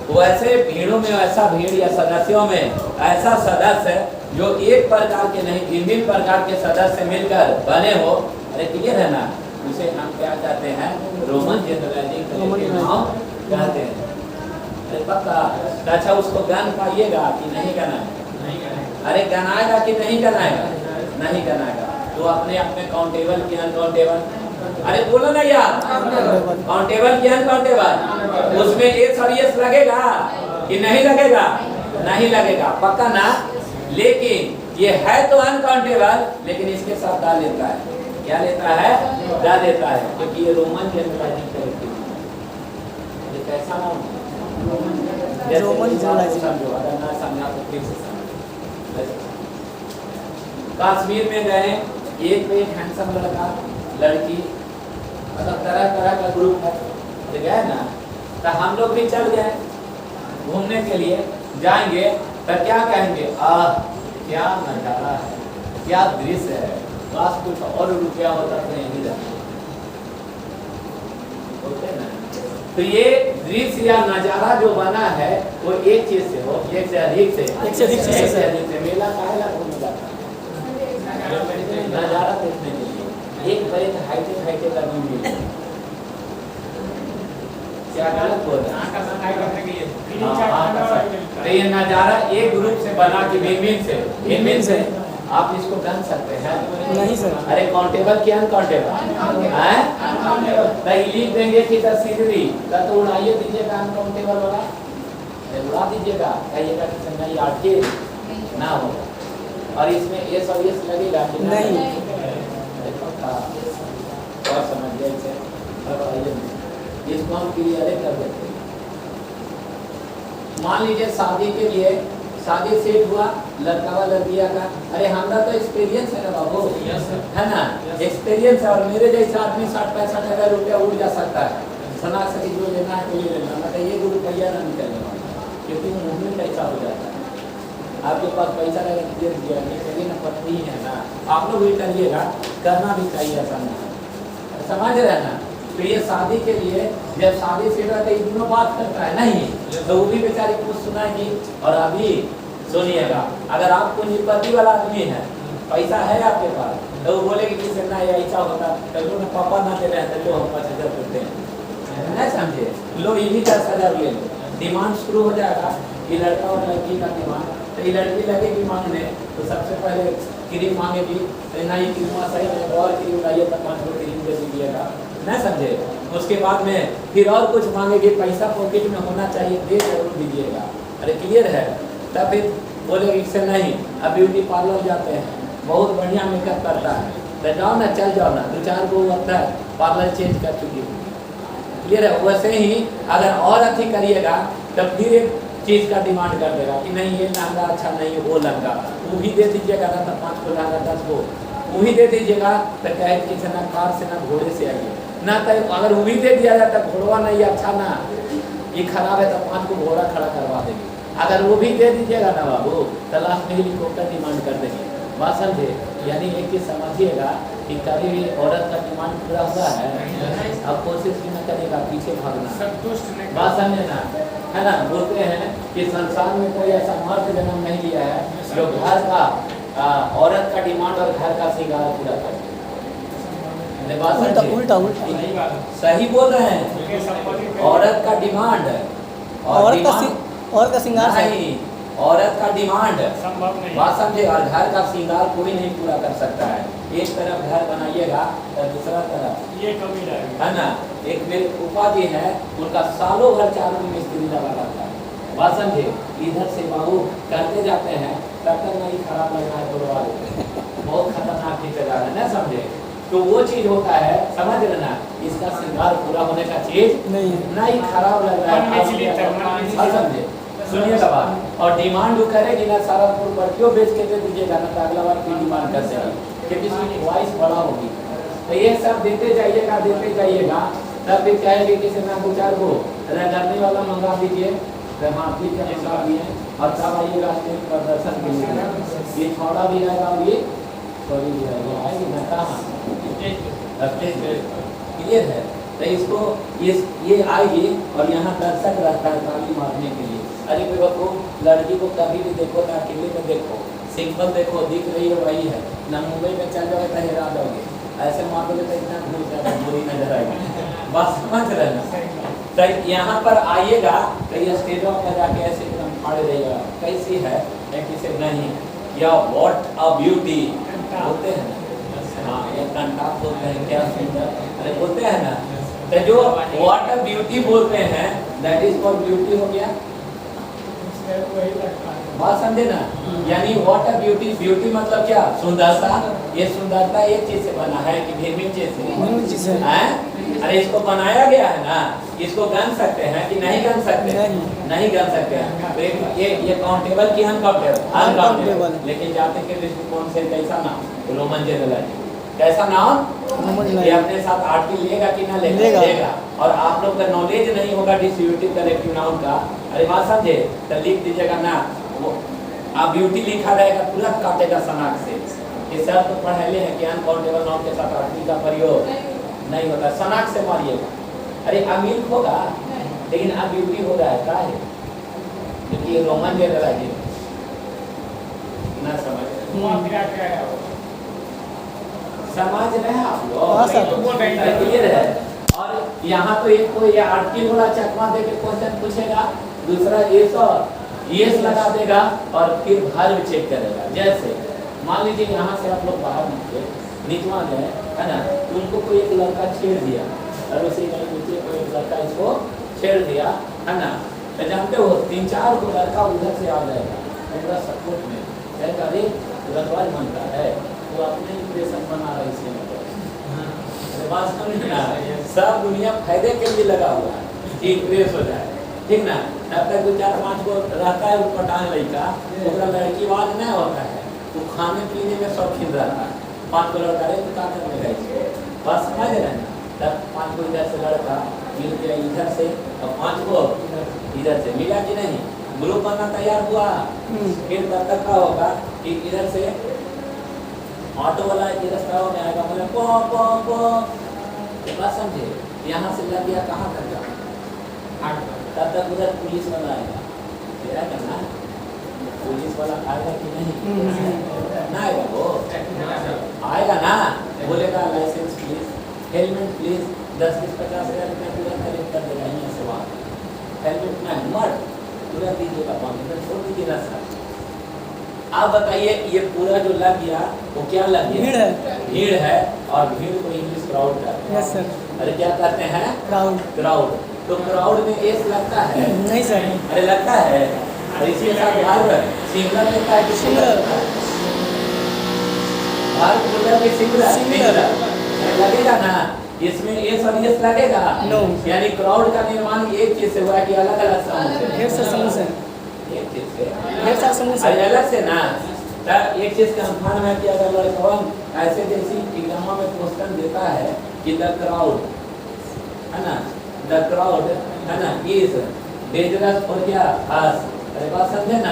वैसे भीड़ों में ऐसा भीड़ या सदस्यों में ऐसा सदस्य जो एक प्रकार के नहीं, विभिन्न प्रकार के सदस्य मिलकर बने हो। अरे क्लियर है ना, उसे हम क्या कहते हैं, रोमन जनरलाइजिंग नाम कहते हैं। अरे पक्का, अच्छा उसको गन पाइएगा कि नहीं गना है, अरे गनाएगा कि नहीं गनाएगा, नहीं गनाएगा। तो अपने अपने काउंटेबल की अनकाउंटेबल, अरे बोलो ना यार, काउंटेबल की अनकाउंटेबल, उसमें एस और एस लगेगा कि नहीं लगेगा, नहीं लगेगा, पक्का ना। लेकिन ये है तो अनकाउंटेबल, लेकिन इसके साथ दा लेता है, क्या लेता है, दा लेता है, क्योंकि ये रोमन जनरलाइजिंग करेक्टिव है। ये कैसा नाम है, रोमन जनरलाइजिंग। समझो, अगर ना समझा तो फिर से समझो। कश्मीर में गए, एक पे एक हैंडसम लड़का लड़की, मतलब तरह तरह का ग्रुप है, तो गए ना, तो हम लोग भी चल गए घूमने के लिए। जाएंगे तो क्या कहेंगे, क्या नजारा है, क्या दृश्य है, बस कुछ और रुपया होता तो नहीं जाता, बोलते ना। तो ये दृश्य या नजारा जो बना है वो एक चीज से हो, एक से अधिक से, एक से अधिक से। मेला काहे ला घूमने जाता है, नजारा देखने के लिए। एक बड़े हाईटेक हाईटेक आदमी मिले, क्या गलत बोल रहे हैं। तो ये नजारा एक ग्रुप से बना कि भिन्न से आप इसको गन सकते हैं, नहीं सर। अरे काउंटेबल क्या अनकाउंटेबल है, तो लिख देंगे कि तस्वीरी तो उड़ाइए दीजिएगा, अनकाउंटेबल वाला उड़ा दीजिएगा, कहिएगा कि संगाई आके ना हो। और इसमें एस और एस लगेगा कि नहीं, और समझ गए इसे, इसको हम क्लियर कर देते हैं। मान लीजिए शादी के लिए, शादी सेट हुआ लड़का वा लड़किया का, अरे हमारा तो एक्सपीरियंस है ना बाबू, है ना, एक्सपीरियंस है। और मेरे जैसा आदमी 60-65 रुपया उड़ जा सकता है, शनाख्त जो लेना है तो ले लेना, मतलब ये रुपया ना निकलने वाला, क्योंकि मूवमेंट ऐसा हो जाता है। आपके पास पैसा दे दिया, चलिए ना, पत्नी है ना, आप लोग भी करिएगा, करना भी चाहिए, ऐसा नहीं समझ रहे ना। तो ये शादी के लिए जब शादी से रहते दोनों बात करता है नहीं, तो वो भी बेचारी कुछ सुनाएगी। और अभी सुनिएगा, अगर आप पूंजीपति वाला आदमी है, पैसा है आपके पास, तो वो बोलेगी कि ना ये ऐसा होता, तो लो ना पापा ना दे रहे हैं, तो लो हम 5,000 देते हैं, नहीं समझे, लो ये भी 10,000 ले लो। डिमांड शुरू हो जाएगा, ये लड़का और लड़की का डिमांड। तो ये लड़की लगेगी मांगने, तो सबसे पहले क्रीम मांगेगी, तो ना ये क्रीम सही है, और क्रीम लाइए तो 5 क्रीम दे दीजिएगा, नहीं समझे। उसके बाद में फिर और कुछ मांगेगी, पैसा पॉकेट में होना चाहिए, दे जरूर दीजिएगा। अरे क्लियर है? तब फिर बोले इससे नहीं, अब ब्यूटी पार्लर जाते हैं, बहुत बढ़िया मेकअप करता है, तो जाओ ना, चल जाओ ना, 2-4 को लगता है पार्लर चेंज कर चुकी है। क्लियर है? वैसे ही अगर और अच्छी करिएगा तब फिर एक चीज़ का डिमांड कर देगा कि नहीं ये लहंगा अच्छा नहीं है, वो लहंगा वो भी दे दीजिएगा ना, तो 5 को लहंगा 10 को वो भी दे दीजिएगा, तो कहे कि ना कार से ना घोड़े से आइए ना, तो अगर वो भी दे दिया जाता घोड़वा नहीं अच्छा ना, ये खराब है, तो 5 को घोड़ा खड़ा करवा देंगे। अगर वो भी दे दीजिएगा ना बाबू, तो लास्ट में हेलीकॉप्टर डिमांड कर देंगे। बात समझे? यानी एक चीज़ समझिएगा कि कभी भी औरत का डिमांड पूरा हुआ है, अब कोशिश भी न करेगा पीछे भागना, संतुष्ट नहीं। बात समझे ना, है ना? बोलते हैं कि संसार में कोई ऐसा मर्द जन्म नहीं लिया है जो घर का औरत का डिमांड और घर का श्रृंगार पूरा कर दे। बात उल्टा समझे? उल्टा उल्टा सही बात है। सही बोल रहे हैं। उनके संपत्ति पे- औरत का डिमांड औरत का श्रृंगार नहीं, औरत का डिमांड संभव नहीं। बात समझे, और घर का श्रृंगार कोई नहीं पूरा कर सकता है। एक तरफ घर बनाइएगा तो दूसरा तरफ, ये कमी रहेगी। है ना? एक मेरे फूफा जी है, उनका सालों भर 4 दिन मिस्त्री लगा रहता है। बात समझे? इधर से बाबू करते जाते हैं, तब तक नहीं खराब लग रहा है तो लगा देते हैं। बहुत खतरनाक ठेकेदार है ना, समझे? तो वो चीज होता है, समझ लेना, इसका श्रृंगार पूरा होने का चीज नहीं खराब लग रहा है। हाँ, समझे? सुनिएगा बात, और डिमांड वो करेगी ना, सारा प्रॉपर्टियों बेच के दे दीजिएगा ना, तो अगला बार फिर डिमांड कर देगा, क्योंकि इसकी ख्वाहिश बड़ा होगी। तो ये सब देते जाइएगा, तब भी कहेगी किसी ना 2-4 को करने वाला मंगा दीजिए, तो माफी के मंगा दिए, और तब आइएगा स्टेज प्रदर्शन के लिए। ये थोड़ा भी आएगा, और ये थोड़ी भी आएगा, आएगी ना कहाँ स्टेज पे। क्लियर है? तो इसको ये आएगी, और यहाँ दर्शक रहता है ताली मारने के लिए। अरे बेवकूफ, लड़की को कभी भी देखो ना, अकेले में देखो, सिंपल देखो, दिख रही है वही है ना, मुंबई में चल जाओगे तो हेरा जाओगे, ऐसे मारोगे तो इतना भूल जाएगा, बुरी नजर आएगी। बात समझ रहे ना? तो यहाँ पर आइएगा तो ये स्टेजों पर जाके ऐसे एकदम खड़े रहिएगा, कैसी है किसे नहीं, या व्हाट अ ब्यूटी बोलते हैं ना, हाँ या कंटाप बोलते हैं, क्या सुंदर, अरे बोलते हैं ना, तो जो व्हाट अ ब्यूटी बोलते हैं दैट इज फॉर ब्यूटी हो गया। वही लगता है। बात समझे ना? यानी व्हाट अ ब्यूटी, ब्यूटी मतलब क्या? सुंदरता। ये सुंदरता एक चीज से बना है कि भिन्न चीज से हैं? अरे इसको बनाया गया है ना, इसको गन सकते हैं कि नहीं गन सकते? नहीं गन सकते हैं। तो ये काउंटेबल की अनकाउंटेबल, लेकिन जाति के दृष्टिकोण से कैसा नाम? Roman general. कैसा नाम? ये अपने साथ आर्टिकल लेगा कि ना लेगा। और आप लोग का नॉलेज नहीं होगा डिस्ट्रीब्यूटिव कलेक्टिव नाउन का, अरे बात समझे, तो लिख दीजिएगा ना, वो आप ब्यूटी लिखा रहेगा, तुरंत काटेगा सनाक से। ये सर तो पढ़ाए हैं कि अनकाउंटेबल नाउन के साथ आर्टिकल का प्रयोग नहीं होता, सनाक से मारिएगा। अरे अमीर होगा, लेकिन अब ब्यूटी हो रहा है, क्या है? क्योंकि ये रोमन दे रहा है ना, समझ क्या है वो? समझ रहे हैं आप हाँ सर। लोग? क्लियर है? और यहाँ तो एक कोई ये आर्टिकल वाला चकमा दे के क्वेश्चन पूछेगा, दूसरा यस लगा देगा, और फिर वर्ब चेक करेगा। जैसे मान लीजिए यहाँ से आप लोग बाहर निकले, निकवा गए, है ना, उनको कोई एक लड़का छेड़ दिया, और उसी नीचे कोई एक लड़का इसको छेड़ दिया, है ना, तो जानते हो 3-4 को लड़का उधर से आ जाएगा पूरा सपोर्ट में, कहेगा अरे रखवाज बनता है, तो अपने इंप्रेशन बना रहा है इसके मतलब। बात समझ में आ रही है? सब दुनिया फायदे के लिए लगा हुआ है कि इंप्रेस हो जाए, ठीक ना? तब तक 2-4-5 को रहता है पटान लड़का, पूरा लड़कीवाद नहीं होता है, तो खाने पीने में शौकीन रहता है। 5 को लड़का रहे तो क्या करने का इसको? बात समझ रहे हैं? तब 5 को इधर से लड़का मिल गया इधर से, और 5 को इधर से मिला कि नहीं, ग्रुप बनना तैयार हुआ। फिर तब तक क्या होगा कि इधर से ऑटो वाला रास्ता में आएगा, बोले पो पो पो, बात समझे? यहाँ से लग गया कहाँ तक जाओ, तब तक उधर पुलिस वाला आएगा, क्या करना? पुलिस वाला आएगा कि नहीं? ना आएगा वो, आएगा ना, बोलेगा लाइसेंस प्लीज, हेलमेट प्लीज, 10-50 हज़ार रुपया तुरंत कलेक्ट कर देगा यहाँ से वहाँ। हेलमेट ना मत तुरंत दीजिएगा, 5 मिनट छोड़ दीजिए ना सर। आप बताइए, ये पूरा जो लग गया वो क्या लग गया? भीड़ है, और भीड़ को इंग्लिश क्राउड का। Yes sir. अरे क्या कहते हैं? क्राउड। क्राउड। तो क्राउड में एस लगता है? नहीं सर। अरे लगता है। और इसके साथ भार्ब सिंगुलर लगता है कि सिंगुलर। भार्ब प्लूरल की सिंगुलर? सिंगुलर। अरे लगेगा ना, इसमें एस और एस लगेगा? नो। यानी क्राउड का निर्माण एक चीज से हुआ है कि अलग अलग समूह से? ढेर सारे समूह से। एक चीज से। ढेर सारे समूह से। अरे अलग से ना, तब एक चीज का अनुमान है कि अगर लड़कवन ऐसे जैसी एग्जाम में क्वेश्चन देता है कि द क्राउड है ना, द क्राउड है ना इज डेंजरस और क्या हास, अरे बात समझे ना,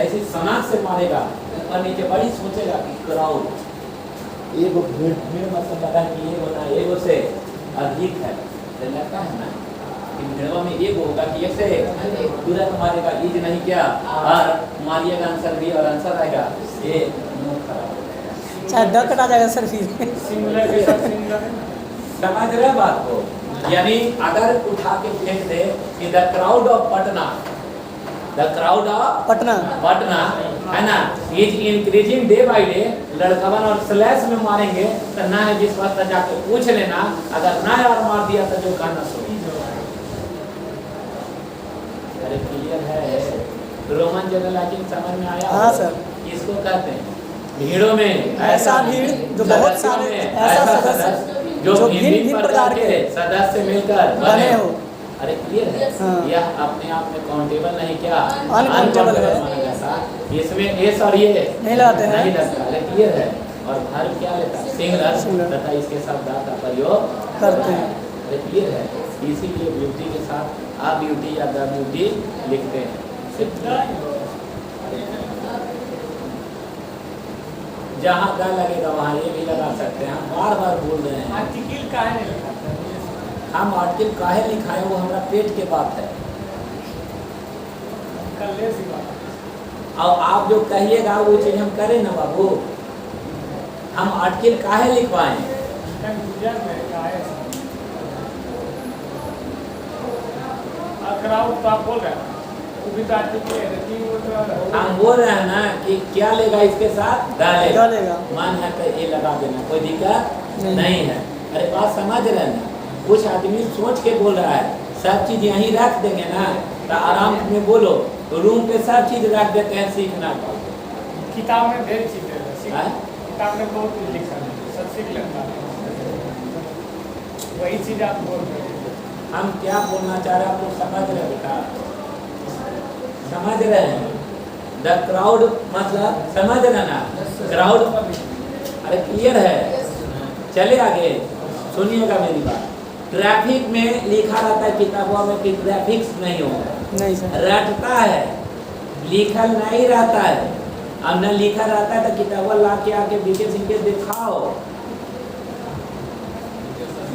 ऐसी सनाक से मारेगा और नीचे बड़ी सोचेगा कि क्राउड एगो भीड़, भीड़ मतलब लगा कि एगो ना एगो से अधिक है, तो लगता है ना कि भीड़वा में एगो होगा कि एक से तुरंत मारेगा, इज नहीं क्या और मारिएगा आंसर भी और आंसर आएगा ये मुंह खराब हो जाएगा। चाहे द कटा जाएगा सर फिर। सिंगुलर के साथ सिंगुलर है ना। समझ रहे बात को? यानी अगर उठा के फेंक दे कि the crowd of Patna, the crowd of Patna. Patna है ना is increasing day by day, लड़कवन और स्लैश में मारेंगे तो ना है विश्वास तो जाके पूछ लेना, अगर ना और मार दिया तो जो कहना सो। अरे क्लियर है? रोमन जनरलाइजिंग समझ में आया? हाँ सर। इसको कहते हैं भीड़ों में ऐसा भीड़ जो बहुत सारे ऐसा सदस्य जो जो भिन्न प्रकार के सदस्य मिलकर बने हो। अरे क्लियर है? हाँ। यह अपने आप में काउंटेबल नहीं क्या अनकाउंटेबल है। माना जाता, इसमें एस और ये नहीं लगाते हैं। नहीं लगता। अरे क्लियर है? और भार्ब क्या लेता है? सिंगुलर। सिंगुलर तथा इसके साथ दा का प्रयोग करते हैं। अरे क्लियर है? इसीलिए ब्यूटी के साथ आ ब्यूटी या द ब्यूटी लिखते हैं। जहाँ द लगेगा वहाँ ये भी लगा सकते हैं। हम बार बार बोल रहे हैं आर्टिकल काहे नहीं लिखा? हम आर्टिकल काहे लिखाए, वो हमारा पेट के बात है। कल्ले सी बात। और आप जो कहिएगा वो चीज हम करें ना बाबू। हम आर्टिकल काहे लिखवाएं? कंफ्यूजन में काहे से? क्राउड तो आप बोल रहे हैं, वो भी तो आर्टिकल है, लेकिन वो तो हम बोल रहे हैं ना कि क्या लेगा इसके साथ? डालेगा। डालेगा। मन है तो ये लगा देना, कोई दिक्कत नहीं। नहीं है। अरे बात समझ रहे हैं ना? कुछ आदमी सोच के बोल रहा है, सब चीज यहीं रख देंगे ना तो आराम में बोलो, तो रूम पे सब चीज रख देते हैं सीखना का। किताब में ढेर चीजें हैं? किताब में बहुत कुछ लिखा है, सब सीख लेता है। वही चीज आप बोल रहे हैं। हम क्या बोलना चाह रहे हैं आप लोग समझ रहे हैं बेटा? समझ रहे हैं? द क्राउड मतलब समझ रहे ना? क्राउड। अरे क्लियर है? चले आगे, सुनिएगा मेरी बात। ट्रैफिक में लिखा रहता है किताबों में कि ट्रैफिक नहीं होगा, नहीं सर। रटता है, लिखल नहीं रहता है। अब न लिखा रहता है तो किताबा ला के आके बीके सिंह दिखाओ।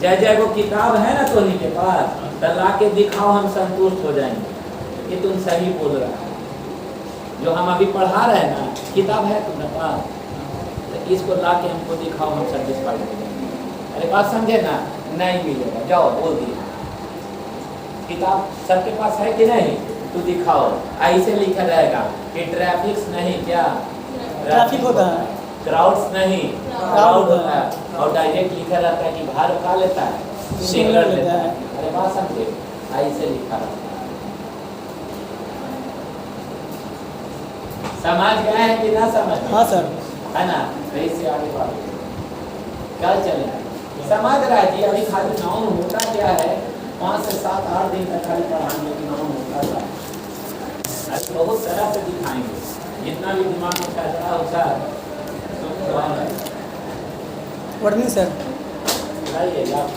जय जय वो किताब है ना तो के पास, तो ला के दिखाओ, हम संतुष्ट हो जाएंगे कि तुम सही बोल रहा है। जो हम अभी पढ़ा रहे हैं ना, किताब है तुम्हारे पास, तो इसको ला के हमको दिखाओ, हम सेटिस्फाइड हो जाएंगे। अरे बात समझे ना? नहीं मिलेगा, जाओ बोल दिया। किताब सबके पास है कि नहीं? तो दिखाओ। ऐसे लिखा रहेगा कि ट्रैफिक नहीं क्या ट्रैफिक होता है, क्राउड्स नहीं क्राउड होता है। और डायरेक्ट लिखा रहता है कि भार्ब का लेता है, सिंगुलर लेता है। अरे बात समझे? ऐसे लिखा रहता है। समझ गए हैं कि ना समझ? हाँ सर। है ना? तो इससे आगे बात कल चले समझ रहा है जी। अभी खाली नाउन होता क्या है, 5 से 7 8 दिन तक खाली पढ़ाएंगे कि नाउन होता था। अभी बहुत तरह से दिखाएंगे, जितना भी दिमाग में चल रहा होता है। Word mean sir. बताइए आप।